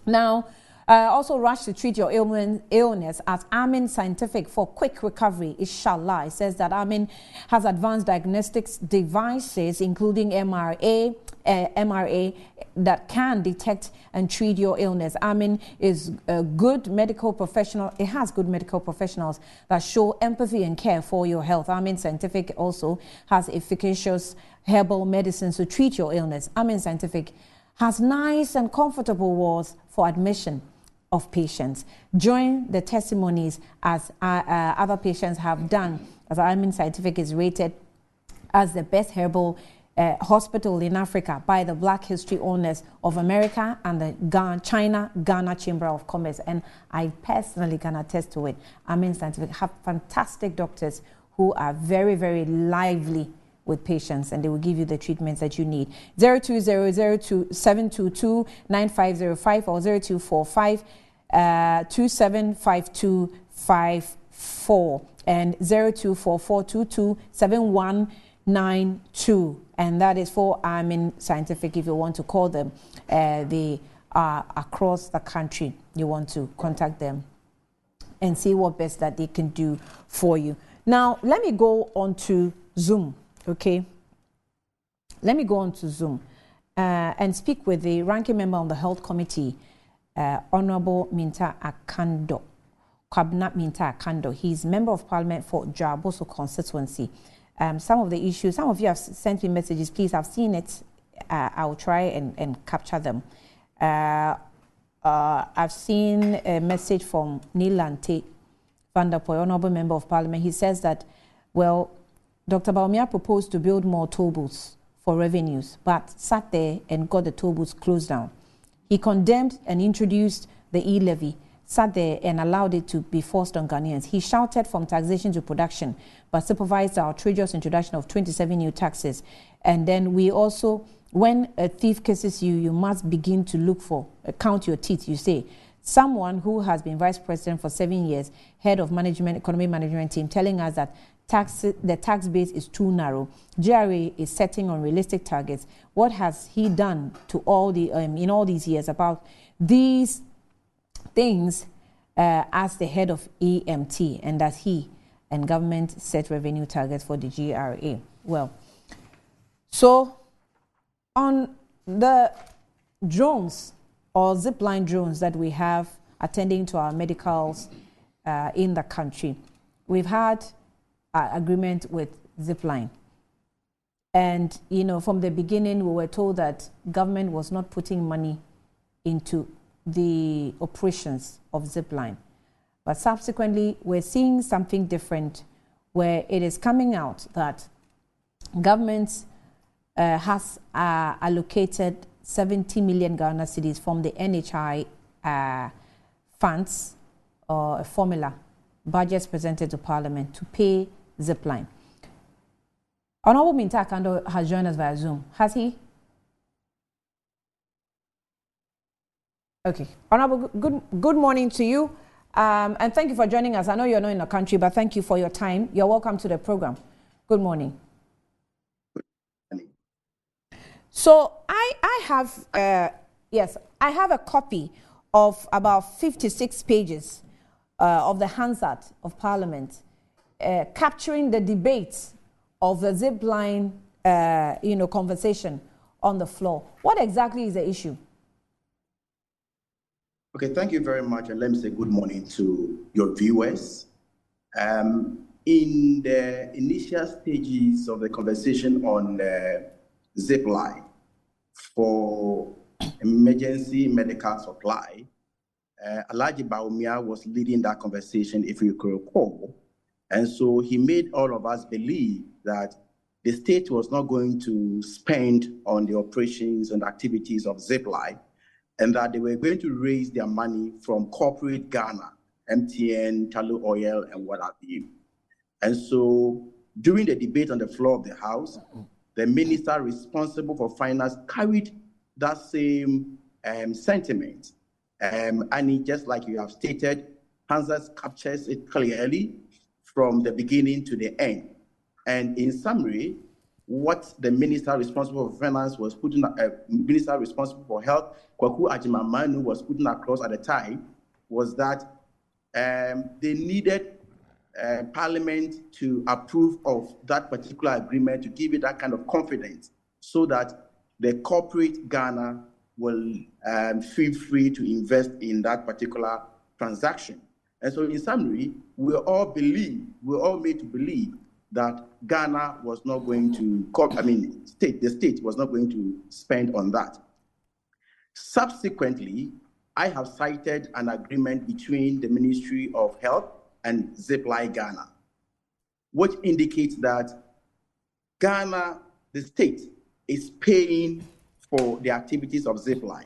Now, also rush to treat your illness at Amin Scientific for quick recovery, inshallah. It says that Amin has advanced diagnostics devices, including MRA, that can detect and treat your illness. Amin is a good medical professional. It has good medical professionals that show empathy and care for your health. Amin Scientific also has efficacious herbal medicines to treat your illness. Amin Scientific has nice and comfortable wards for admission of patients. Join the testimonies as other patients have done, as Amin Scientific is rated as the best herbal hospital in Africa by the Black History Owners of America and the China-Ghana Chamber of Commerce. And I personally can attest to it. Amin Scientific have fantastic doctors who are very, very lively with patients, and they will give you the treatments that you need. 0200-722-9505 or 0245-275254 and 0244227192. And that is for Amin Scientific. If you want to call them, they are across the country. You want to contact them and see what best that they can do for you. Now, let me go on to Zoom, okay? Let me go on to Zoom and speak with the ranking member on the Health Committee, Honorable Minta Akando, Kwabena Minta Akando. He's Member of Parliament for Dwaboso constituency. Some of the issues, some of you have sent me messages. Please, I've seen it. I'll try and capture them. I've seen a message from Nilante Van der Poel, Honorable Member of Parliament. He says that, well, Dr. Bawumia proposed to build more toll booths for revenues, but sat there and got the toll booths closed down. He condemned and introduced the e-levy, sat there and allowed it to be forced on Ghanaians. He shouted from taxation to production, but supervised the outrageous introduction of 27 new taxes. And then we also, when a thief kisses you, you must begin to look for, count your teeth, you say. Someone who has been vice president for 7 years, head of management, economy management team, telling us that the tax base is too narrow. GRA is setting unrealistic targets. What has he done to all the in all these years about these things as the head of EMT, and that he and government set revenue targets for the GRA? Well, so on the drones or zipline drones that we have attending to our medicals in the country, we've had agreement with Zipline. And, you know, from the beginning, we were told that government was not putting money into the operations of Zipline. But subsequently, we're seeing something different, where it is coming out that government has allocated 70 million Ghana cedis from the NHI funds, or a formula budgets presented to Parliament to pay Zipline. Honorable Minta Akando has joined us via Zoom. Has he? Okay. Honorable, good morning to you. And thank you for joining us. I know you're not in the country, but thank you for your time. You're welcome to the program. Good morning. So I have, I have a copy of about 56 pages of the Hansard of Parliament, capturing the debates of the Zipline, conversation on the floor. What exactly is the issue? Okay, thank you very much, and let me say good morning to your viewers. In the initial stages of the conversation on Zipline for emergency medical supply, Alhaji Bawumia was leading that conversation, if you could recall. And so he made all of us believe that the state was not going to spend on the operations and activities of Zipline, and that they were going to raise their money from corporate Ghana, MTN, Tullow Oil, and what have you. And so during the debate on the floor of the House, the minister responsible for finance carried that same sentiment. And just like you have stated, Hansard captures it clearly from the beginning to the end. And in summary, what the minister responsible for finance was putting, minister responsible for health, Kwaku Agyeman-Manu, was putting across at the time was that they needed Parliament to approve of that particular agreement to give it that kind of confidence so that the corporate Ghana will feel free to invest in that particular transaction. And so in summary, we all made to believe that Ghana was not going to, the state was not going to spend on that. Subsequently, I have cited an agreement between the Ministry of Health and Zipline Ghana, which indicates that Ghana, the state, is paying for the activities of Zipline.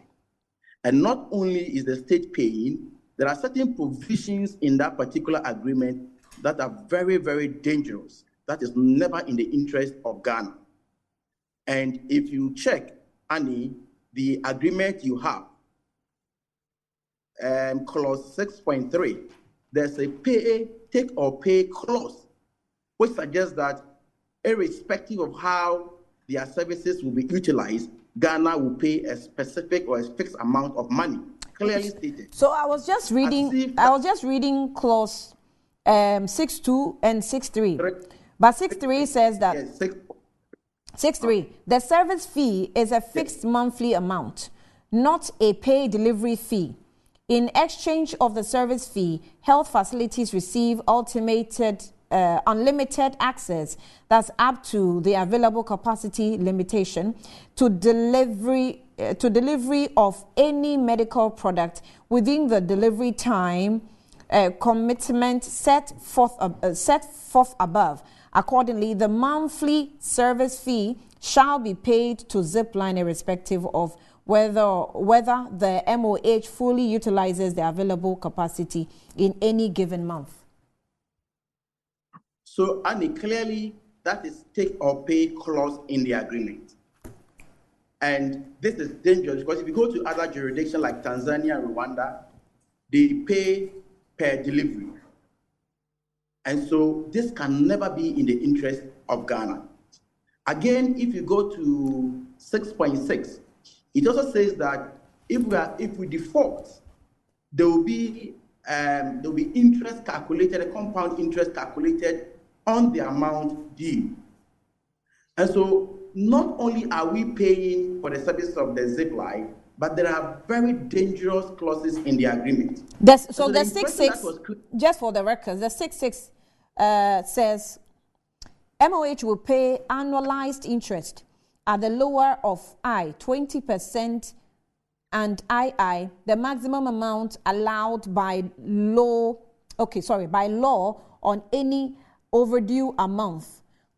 And not only is the state paying, there are certain provisions in that particular agreement that are very, very dangerous. That is never in the interest of Ghana. And if you check, Annie, the agreement you have, clause 6.3, there's a take or pay clause, which suggests that irrespective of how their services will be utilized, Ghana will pay a specific or a fixed amount of money, clearly stated. So I was just reading clause 6.2 and 6.3. But 6.3 says that 6.3, the service fee is a fixed monthly amount, not a pay delivery fee. In exchange of the service fee, health facilities receive unlimited access, that's up to the available capacity limitation, to delivery of any medical product within the delivery time commitment set forth above. Accordingly, the monthly service fee shall be paid to Zipline irrespective of whether the MOH fully utilizes the available capacity in any given month. So, Annie, clearly that is take or pay clause in the agreement. And this is dangerous because if you go to other jurisdictions like Tanzania and Rwanda, they pay per delivery. And so this can never be in the interest of Ghana. Again, if you go to 6.6, it also says that if we default, there will be interest calculated, a compound interest calculated on the amount due. And so not only are we paying for the service of the Zipline, but there are very dangerous clauses in the agreement. So the 6.6, just for the record, the 6.6 says MOH will pay annualized interest at the lower of 20%, and the maximum amount allowed by law on any overdue amount,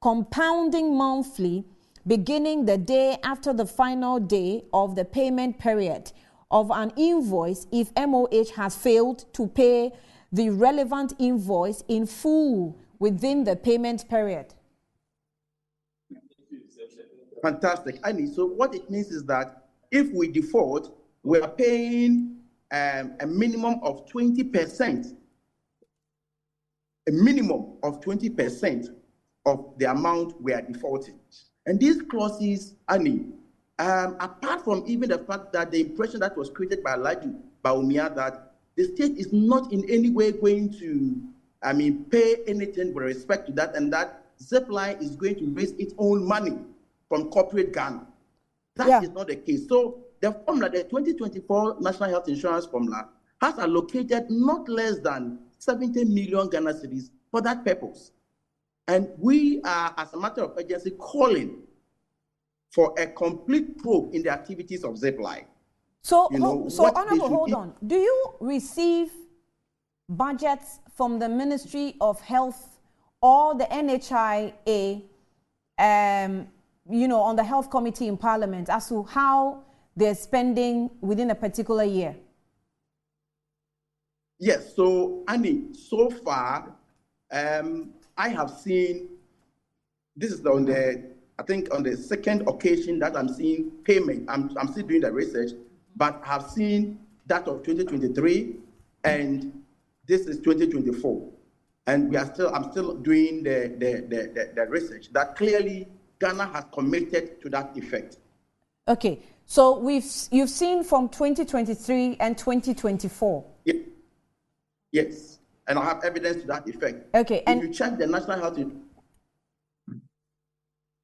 compounding monthly, beginning the day after the final day of the payment period of an invoice if MOH has failed to pay the relevant invoice in full within the payment period. Fantastic. Annie, so what it means is that if we default, we are paying a minimum of 20%, a minimum of 20% of the amount we are defaulting. And these clauses, Annie, apart from even the fact that the impression that was created by Alhaji Bawumia that the state is not in any way going to, pay anything with respect to that, and that Zipline is going to raise its own money from corporate Ghana. That is not the case. So the formula, the 2024 National Health Insurance Formula, has allocated not less than 70 million Ghana cedis for that purpose. And we are, as a matter of urgency, calling for a complete probe in the activities of Zipline. So, Honorable, hold on. Do you receive budgets from the Ministry of Health or the NHIA, on the Health Committee in Parliament as to how they're spending within a particular year? Yes. So, Annie, so far, I have seen, this is on the second occasion that I'm seeing payment. I'm still doing the research, but I've seen that of 2023, and this is 2024. And I'm still doing the research that clearly Ghana has committed to that effect. Okay, so you've seen from 2023 and 2024. Yes, and I have evidence to that effect. Okay, and if you check the National Health.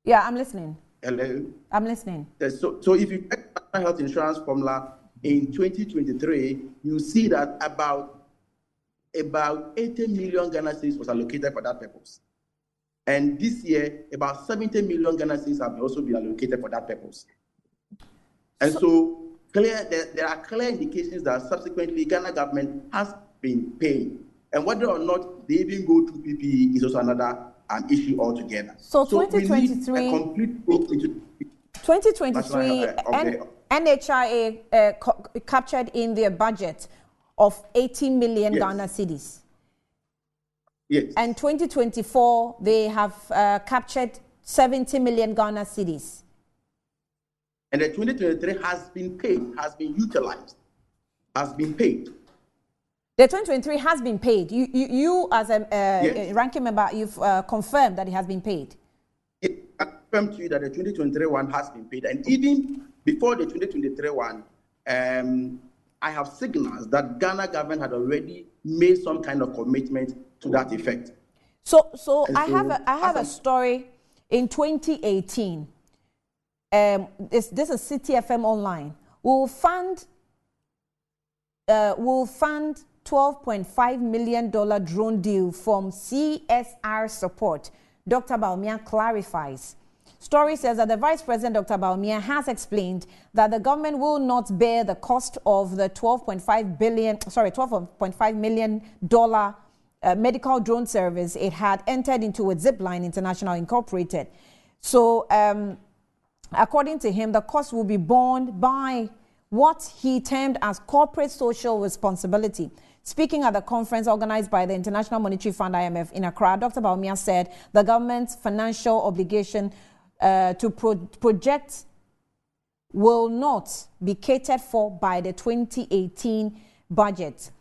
Yeah, I'm listening. Hello. I'm listening. So if you check the National Health Insurance Formula in 2023, you see that about 80 million Ghana cedis was allocated for that purpose. And this year, about 70 million Ghana cedis have also been allocated for that purpose. And so there are clear indications that subsequently Ghana government has been paying. And whether or not they even go to PPE is also another issue altogether. So 2023, we need a complete probe into 2023, NHIA captured in their budget of 80 million Ghana cedis. Yes. And 2024, they have captured 70 million Ghana cedis. And the 2023 has been paid, has been utilized, has been paid. The 2023 has been paid. You as a ranking member, you've confirmed that it has been paid. I confirm to you that the 2023 one has been paid. And even before the 2023 one, I have signals that Ghana government had already made some kind of commitment to that effect. So I have a story in 2018. This is City FM Online. We'll fund $12.5 million drone deal from CSR support. Dr. Bawumia clarifies. Story says that the Vice President, Dr. Bawumia, has explained that the government will not bear the cost of the $12.5 million medical drone service it had entered into with Zipline International Incorporated. So, according to him, the cost will be borne by what he termed as corporate social responsibility. Speaking at the conference organized by the International Monetary Fund, IMF, in Accra, Dr. Bawumia said the government's financial obligation to project will not be catered for by the 2018 budget.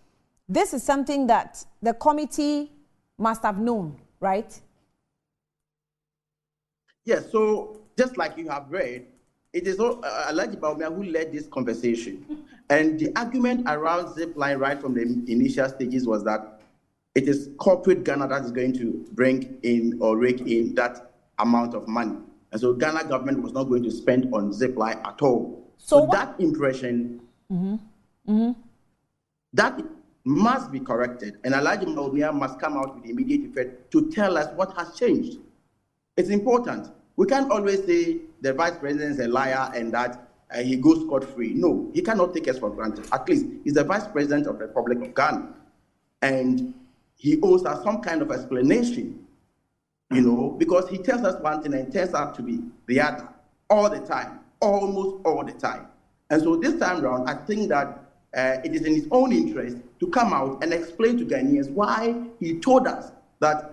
This is something that the committee must have known, right? Yes, so just like you have read, it is Alhaji Bawumia who led this conversation. And the argument around Zipline right from the initial stages was that it is corporate Ghana that is going to bring in or rake in that amount of money. And so Ghana government was not going to spend on Zipline at all. So that impression, that must be corrected. And Alhaji Bawumia must come out with immediate effect to tell us what has changed. It's important. We can't always say the Vice President is a liar and that he goes scot-free. No, he cannot take us for granted. At least he's the Vice President of the Republic of Ghana. And he owes us some kind of explanation, because he tells us one thing and turns out to be the other all the time, almost all the time. And so this time around, I think that it is in his own interest to come out and explain to Ghanaians why he told us that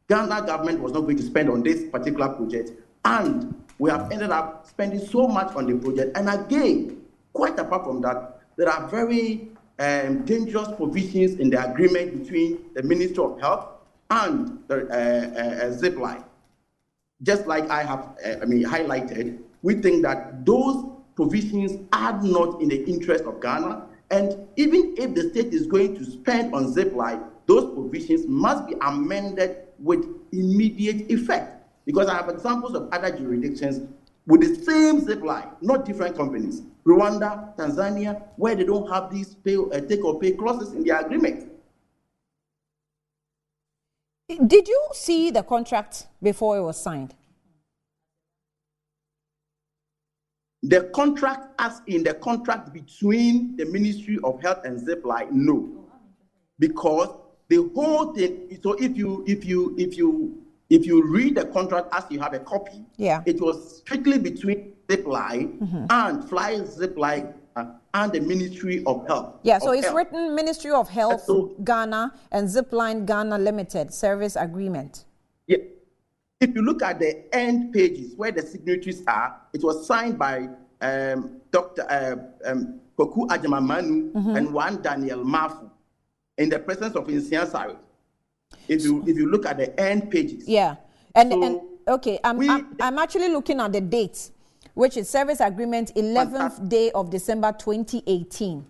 Ghana government was not going to spend on this particular project, and we have ended up spending so much on the project. And again, quite apart from that, there are very dangerous provisions in the agreement between the Ministry of Health and the Zipline. Just like I have highlighted, we think that those provisions are not in the interest of Ghana. And even if the state is going to spend on Zipline, those provisions must be amended with immediate effect. Because I have examples of other jurisdictions with the same Zipline, not different companies. Rwanda, Tanzania, where they don't have these take or pay clauses in their agreement. Did you see the contract before it was signed? The contract, as in the contract between the Ministry of Health and Zipline, no, because the whole thing. So if you read the contract as you have a copy, it was strictly between Zipline and Fly Zipline and the Ministry of Health. Yeah, so it's written Ministry of Health Ghana and Zipline Ghana Limited Service Agreement. Yeah. If you look at the end pages where the signatories are, it was signed by Dr. Koku Ajamamanu and one Daniel Mafu in the presence of Insian Sari. If you look at the end pages. Yeah. And okay, I'm actually looking at the date, which is service agreement 11th day of December 2018.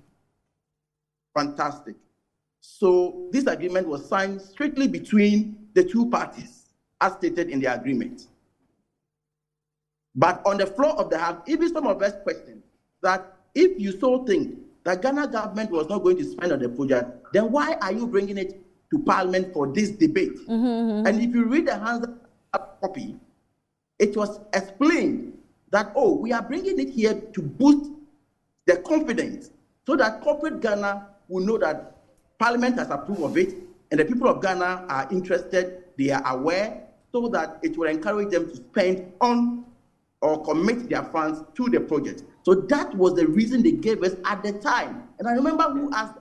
Fantastic. So this agreement was signed strictly between the two parties, as stated in the agreement. But on the floor of the House, even some of us question that if you so think that Ghana government was not going to spend on the project, then why are you bringing it to Parliament for this debate? And if you read the hands-up copy, it was explained that, we are bringing it here to boost the confidence so that corporate Ghana will know that Parliament has approved of it and the people of Ghana are interested, they are aware, so that it will encourage them to spend on or commit their funds to the project. So that was the reason they gave us at the time. And I remember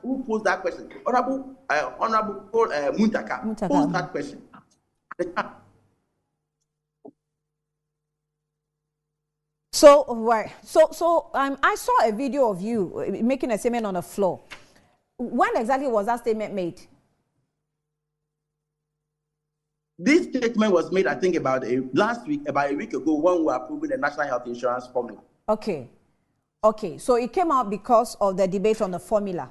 who posed that question. Honorable Muntaka posed that question at the time. So I saw a video of you making a statement on the floor. When exactly was that statement made? This statement was made, I think, about a week ago, when we were approving the National Health Insurance Formula. Okay. So it came out because of the debate on the formula.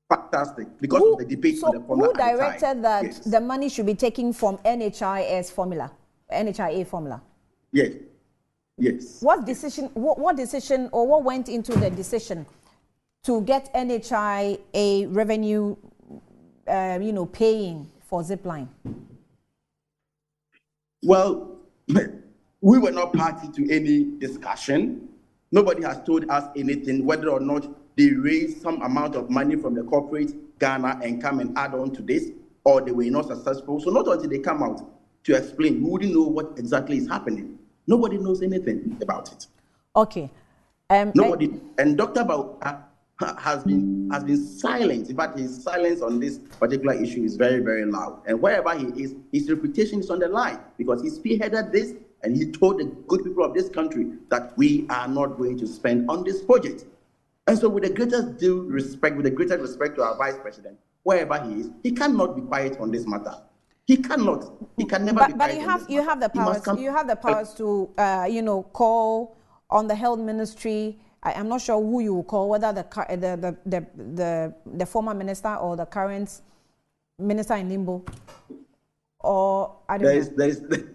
Fantastic. Because of the debate on the formula. Who directed that the money should be taken from NHIA formula? Yes. What decision or what went into the decision to get NHIA revenue, paying for Zipline? Well, we were not party to any discussion. Nobody has told us anything, whether or not they raised some amount of money from the corporate Ghana and come and add on to this, or they were not successful. So not until they come out to explain, we wouldn't know what exactly is happening. Nobody knows anything about it. Okay. Nobody. And Dr. Bawumia has been silent. In fact, his silence on this particular issue is very, very loud. And wherever he is, his reputation is on the line, because he spearheaded this and he told the good people of this country that we are not going to spend on this project. And so with the greatest respect to our Vice President, wherever he is, he cannot be quiet on this matter. He cannot. He can never be quiet. But you have the powers. You have the powers to call on the health ministry. I'm not sure who you will call, whether the former minister or the current minister in limbo, or I don't know. There is the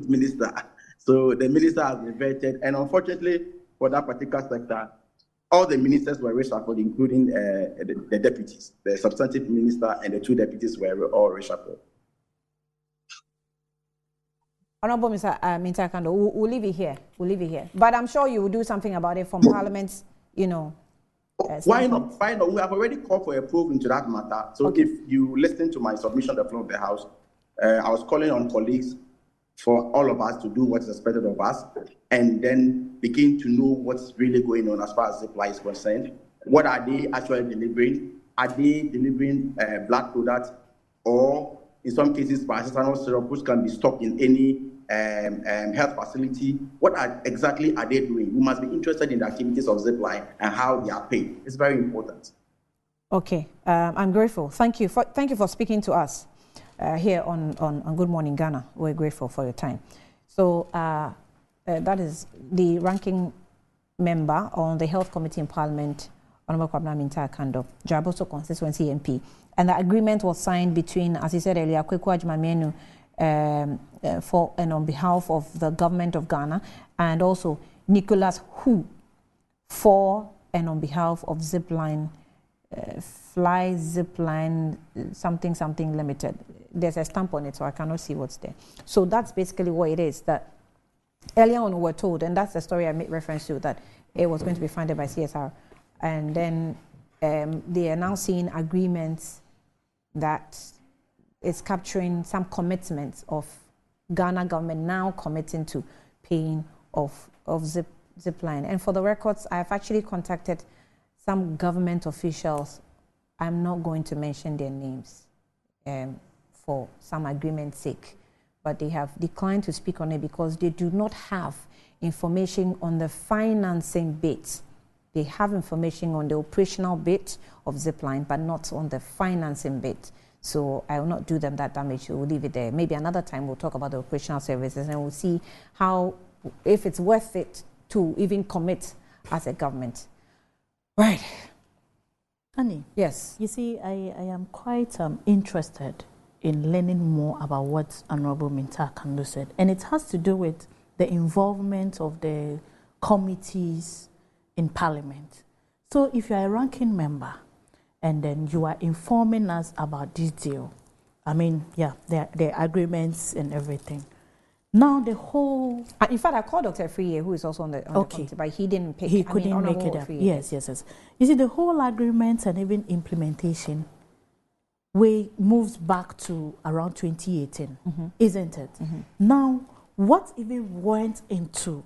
minister. So the minister has been vetted, and unfortunately for that particular sector, all the ministers were reshuffled, including the deputies. The substantive minister and the two deputies were all reshuffled. Honorable Mr. Minta Kando, we'll leave it here. But I'm sure you will do something about it from Parliament's, Why not? We have already called for a probe into that matter. So if you listen to my submission on the floor of the House, I was calling on colleagues for all of us to do what is expected of us and then begin to know what's really going on as far as Zipline is concerned. What are they actually delivering? Are they delivering blood products, or in some cases paracetamol syrup, which can be stocked in any health facility? What exactly are they doing? We must be interested in the activities of Zipline and how they are paid. It's very important. Okay, I'm grateful. Thank you for speaking to us here on Good Morning Ghana. We're grateful for your time. So that is the ranking member on the Health Committee in Parliament, Honorable Kwabena Minta Kando, Jaboso Constituency MP. And the agreement was signed between, as he said earlier, Kweku Adjumamenu for and on behalf of the government of Ghana, and also Nicholas Hu for and on behalf of Zipline, Fly Zipline something limited. There's a stamp on it, so I cannot see what's there. So that's basically what it is. That earlier on we were told, and that's the story I made reference to, that it was going to be funded by CSR, and then they are now seeing agreements that is capturing some commitments of Ghana government now committing to paying of Zipline. And for the records, I have actually contacted some government officials. I'm not going to mention their names for some agreement's sake, but they have declined to speak on it because they do not have information on the financing bit. They have information on the operational bit of Zipline, but not on the financing bit. So I will not do them that damage. We'll leave it there. Maybe another time we'll talk about the operational services and we'll see how, if it's worth it to even commit as a government. Right. Annie. Yes. You see, I am quite interested in learning more about what Honorable Minta Kando said. And it has to do with the involvement of the committees in Parliament. So if you are a ranking member and then you are informing us about this deal, I mean, yeah, the agreements and everything. Now the whole... in fact, I called Dr. Friye, who is also on the committee, but he didn't pick. He couldn't make it up. Yes. You see, the whole agreement and even implementation moves back to around 2018, isn't it? Now, what even went into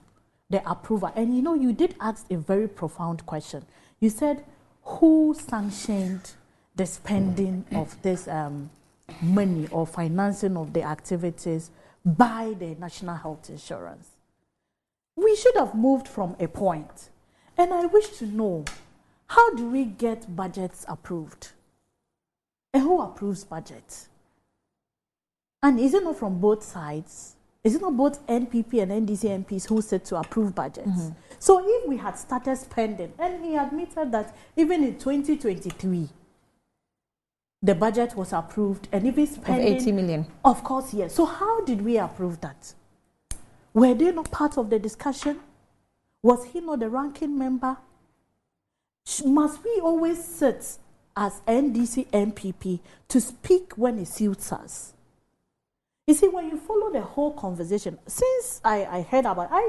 the approval? And you know, you did ask a very profound question. You said, who sanctioned the spending of this money or financing of the activities by the National Health Insurance? We should have moved from a point. And I wish to know, how do we get budgets approved? And who approves budgets? And is it not from both sides? Is it not both NPP and NDC MPs who said to approve budgets? So if we had started spending, and he admitted that even in 2023, the budget was approved, and even spending... Of 80 million. Of course, yes. So how did we approve that? Were they not part of the discussion? Was he not the ranking member? Must we always sit as NDC MPP to speak when it suits us? You see, when you follow the whole conversation, since I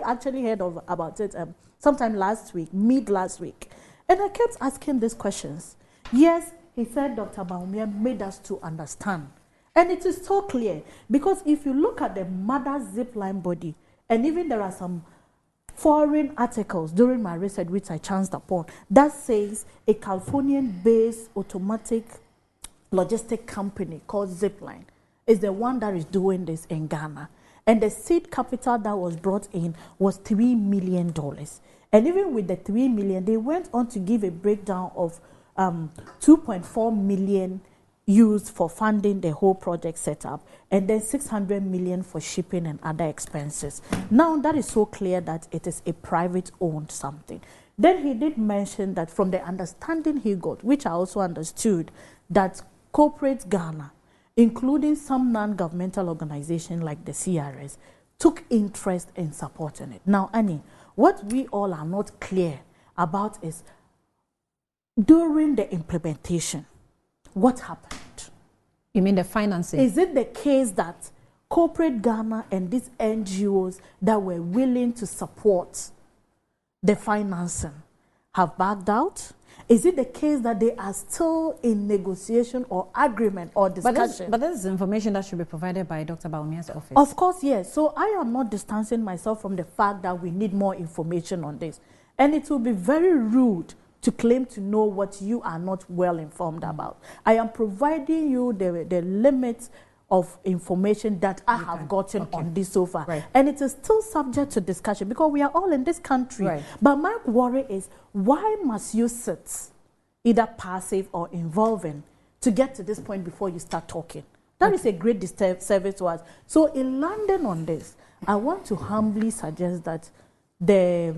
actually heard about it sometime last week, mid last week, and I kept asking these questions. Yes, he said Dr. Bawumia made us to understand. And it is so clear, because if you look at the mother Zipline body, and even there are some foreign articles during my research which I chanced upon, that says a Californian-based automatic logistic company called Zipline is the one that is doing this in Ghana. And the seed capital that was brought in was $3 million. And even with the $3 million, they went on to give a breakdown of 2.4 million used for funding the whole project setup, and then 600 million for shipping and other expenses. Now that is so clear that it is a private owned something. Then he did mention that from the understanding he got, which I also understood, that corporate Ghana, including some non-governmental organizations like the CRS, took interest in supporting it. Now, Annie, what we all are not clear about is during the implementation, what happened? You mean the financing? Is it the case that corporate Ghana and these NGOs that were willing to support the financing have backed out? Is it the case that they are still in negotiation or agreement or discussion? But this is information that should be provided by Dr. Bawumia's office. Of course, yes. So I am not distancing myself from the fact that we need more information on this. And it will be very rude to claim to know what you are not well informed about. I am providing you the limits of information that I have gotten on this so far. Right. And it is still subject to discussion because we are all in this country. Right. But my worry is, why must you sit either passive or involving to get to this point before you start talking? That is a great disservice to us. So in landing on this, I want to humbly suggest that the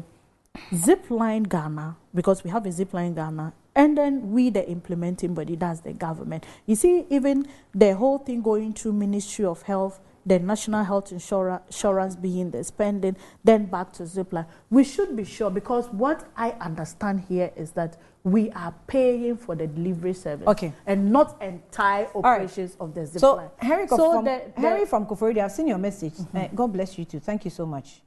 Zipline Ghana, because we have a Zipline Ghana, and then we, the implementing body, that's the government. You see, even the whole thing going through Ministry of Health, the National Health Insurance being the spending, then back to Zipline. We should be sure, because what I understand here is that we are paying for the delivery service, and not entire operations of the Zipline. So, Henry from Koforidua, I've seen your message. God bless you too. Thank you so much.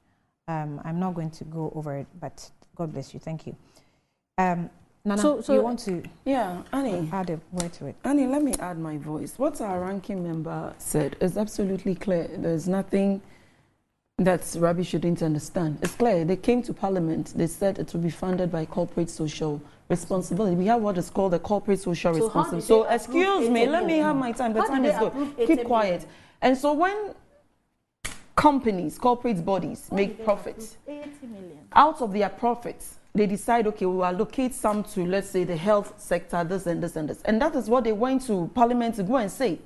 I'm not going to go over it, but God bless you. Thank you. Nana, so you want to Annie, add a word to it? Annie, let me add my voice. What our ranking member said is absolutely clear. There's nothing that Rabi shouldn't understand. It's clear. They came to Parliament. They said it will be funded by corporate social responsibility. We have what is called the corporate social responsibility. So excuse me, let me have my time. The time is good. Keep quiet. And so when companies, corporate bodies make profits, 80 million. Out of their profits, they decide, okay, we will allocate some to, let's say, the health sector, this and this and this. And that is what they went to Parliament to go and say,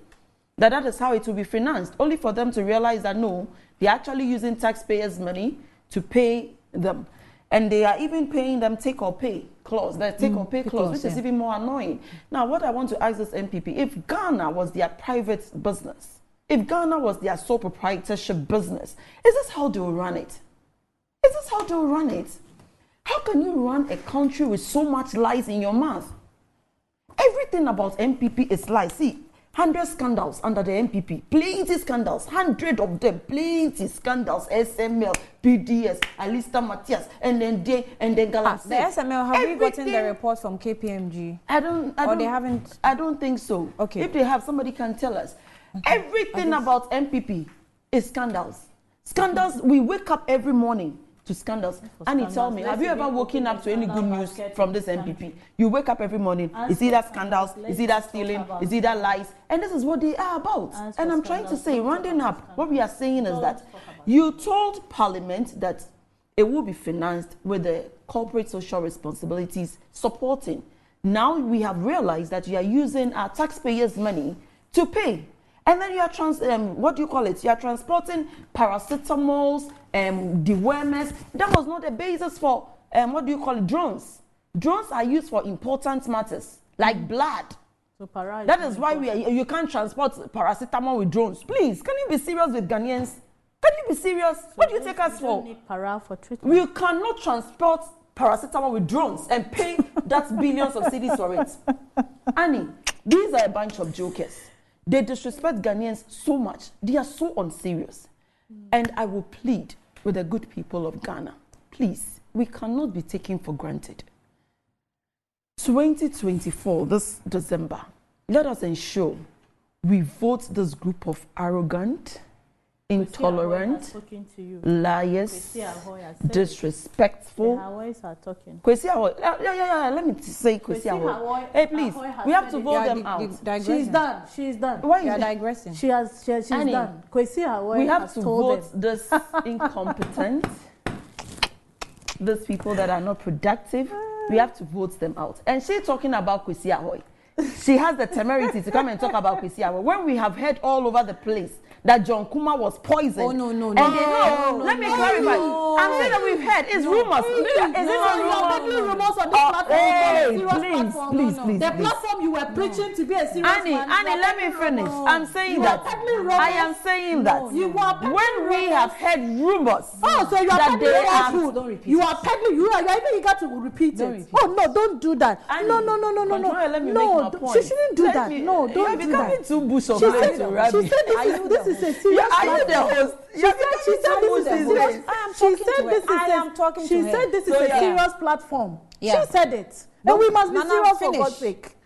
that is how it will be financed, only for them to realize that, no, they're actually using taxpayers' money to pay them. And they are even paying them take-or-pay clause, the take-or-pay clause, which is even more annoying. Now, what I want to ask this MPP, if Ghana was their private business, if Ghana was their sole proprietorship business, is this how they will run it? Is this how they will run it? How can you run a country with so much lies in your mouth? Everything about MPP is lies. See, 100 scandals under the MPP, plenty scandals, 100 of them, plenty scandals, SML, PDS, Alista Matthias, and then Galamsey. The SML, have you gotten the report from KPMG? They haven't? I don't think so. Okay. If they have, somebody can tell us. Everything about MPP is scandals. Scandals, we wake up every morning to scandals. And tell me, have you ever woken up to any good news from this MPP? You wake up every morning, is either scandals, is either stealing, is either lies, and this is what they are about. And I'm trying to say, rounding up, what we are saying is that you told Parliament that it will be financed with the corporate social responsibilities supporting. Now we have realized that you are using our taxpayers' money to pay. And then you are what do you call it? You are transporting paracetamols, dewormers. That was not the basis for what do you call it? Drones. Drones are used for important matters like blood. So that is why you can't transport paracetamol with drones. Please, can you be serious with Ghanaians? Can you be serious? So what do you take us for? Need para for treatment. You cannot transport paracetamol with drones and pay that billions of cedis for it. Annie, these are a bunch of jokers. They disrespect Ghanaians so much. They are so unserious. And I will plead with the good people of Ghana. Please, we cannot be taken for granted. 2024, this December, let us ensure we vote this group of arrogant, intolerant, liars, disrespectful. Kwesi Ahoy, let me say Kwesi Ahoy. Hey, please, we have to vote them out. She's done. She's done. Why are you digressing? She's done. Kwesi Ahoy. We have to vote this incompetent, these people that are not productive. We have to vote them out. And she's talking about Kwesi Ahoy. She has the temerity to come and talk about Kwesi Ahoy when we have heard all over the place that John Kuma was poisoned. Oh, no. Let me clarify. I'm saying that we've heard. It's rumors. Is it not rumors on this platform? Please. The platform you were preaching to be a serious Annie, let me finish. I'm saying that. I am saying that. When we have heard rumors so you are that they are... You are peddling. You are even eager to repeat it. Oh, no, don't do that. No. Let me make my point. She shouldn't do that. No, don't do that. You're becoming too bush of light to Rabi. She said this is a serious Are you the host? She said this is a serious platform. Yeah. She said it. And we must be serious for God's sake.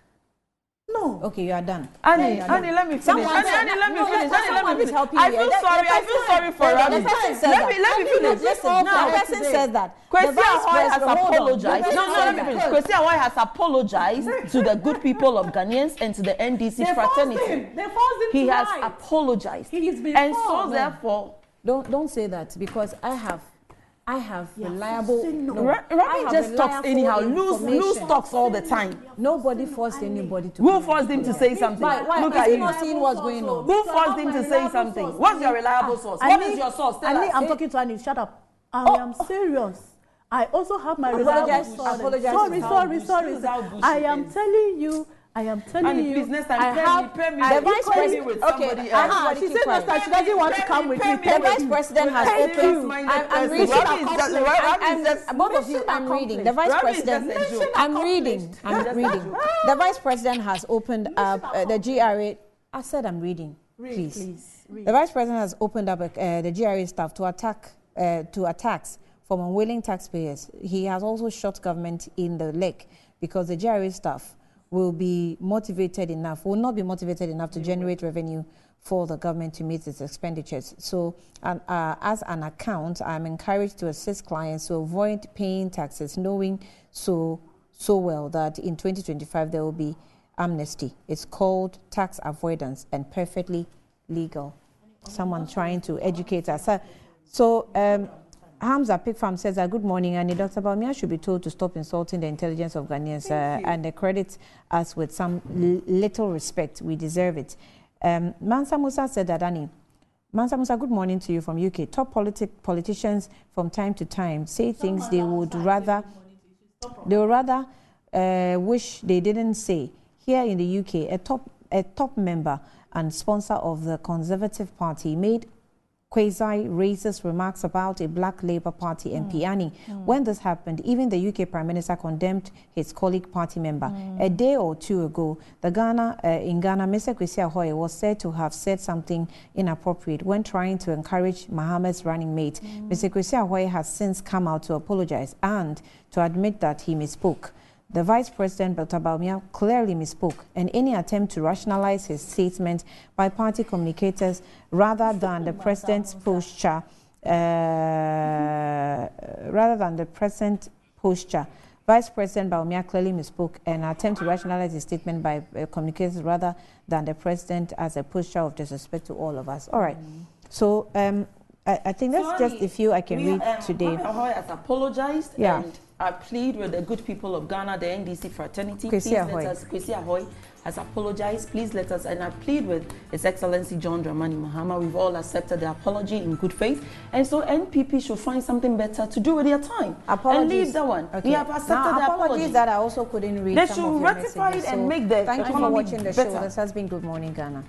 No. Okay, you are done. Annie, let me finish. Annie, let me finish. I feel sorry for Rabi. Let me finish. Listen, now, the person says that. Kwesi Ahoy has apologized. No, let me finish. Kwesi Ahoy has apologized to the good people of Ghanaians and to the NDC fraternity. He has apologized. And so therefore, don't say that, because I have reliable. Rabi just talks anyhow. Loose talks all the time. Nobody forced anybody to. Who forced him to say something? Why? Look at you. Not seeing what's going on. Who forced him to say something? What's your reliable source? What is your source? I'm talking to Annie. Shut up. I am serious. I also have my reliable source. Sorry. I am telling you. Please, next time, pay me the vice president with somebody else. She said next time she doesn't want to come with me. The vice president has opened. I'm reading. Both of you, I'm reading. The vice president. I'm reading. The vice president has opened up the GRA. I said I'm reading. Please. The vice president has opened up the GRA staff to attacks from unwilling taxpayers. He has also shot government in the leg because the GRA staff will not be motivated enough to generate revenue for the government to meet its expenditures. So as an account, I'm encouraged to assist clients to avoid paying taxes, knowing so well that in 2025 there will be amnesty. It's called tax avoidance and perfectly legal. Someone trying to educate us. So Hamza Pig Farm says, good morning, and Dr. Bawumia should be told to stop insulting the intelligence of Ghanaians and credit us with some little respect. We deserve it. Mansa Musa said that, Annie. Mansa Musa, good morning to you from UK. Top politicians from time to time say things they would rather wish they didn't say. Here in the UK, a top member and sponsor of the Conservative Party made quasi-racist remarks about a black Labour Party MP, Annie. When this happened, even the UK Prime Minister condemned his colleague party member. A day or two ago, in Ghana, Mr. Kwesi Ahoy was said to have said something inappropriate when trying to encourage Mohammed's running mate. Mr. Kwesi Ahoy has since come out to apologize and to admit that he misspoke. The Vice President, Dr. Bawumia, clearly misspoke, and any attempt to rationalize his statement by party communicators rather than the President's posture, Vice President Bawumia clearly misspoke, and attempt to rationalize his statement by communicators rather than the President as a posture of disrespect to all of us. All right. So I think that's just a few I can read today. Ahoy has apologized. Yeah. And I plead with the good people of Ghana, the NDC fraternity. Kwesi Ahoy. Kwesi Ahoy has apologized. Please let us, and I plead with His Excellency John Dramani Mahama. We've all accepted the apology in good faith. And so NPP should find something better to do with their time. Apologies. And leave that one. Okay. We have accepted now, the apologies that I also couldn't read. They some should of your rectify messages. it and make the thank you for economy watching the better. show. This has been Good Morning Ghana.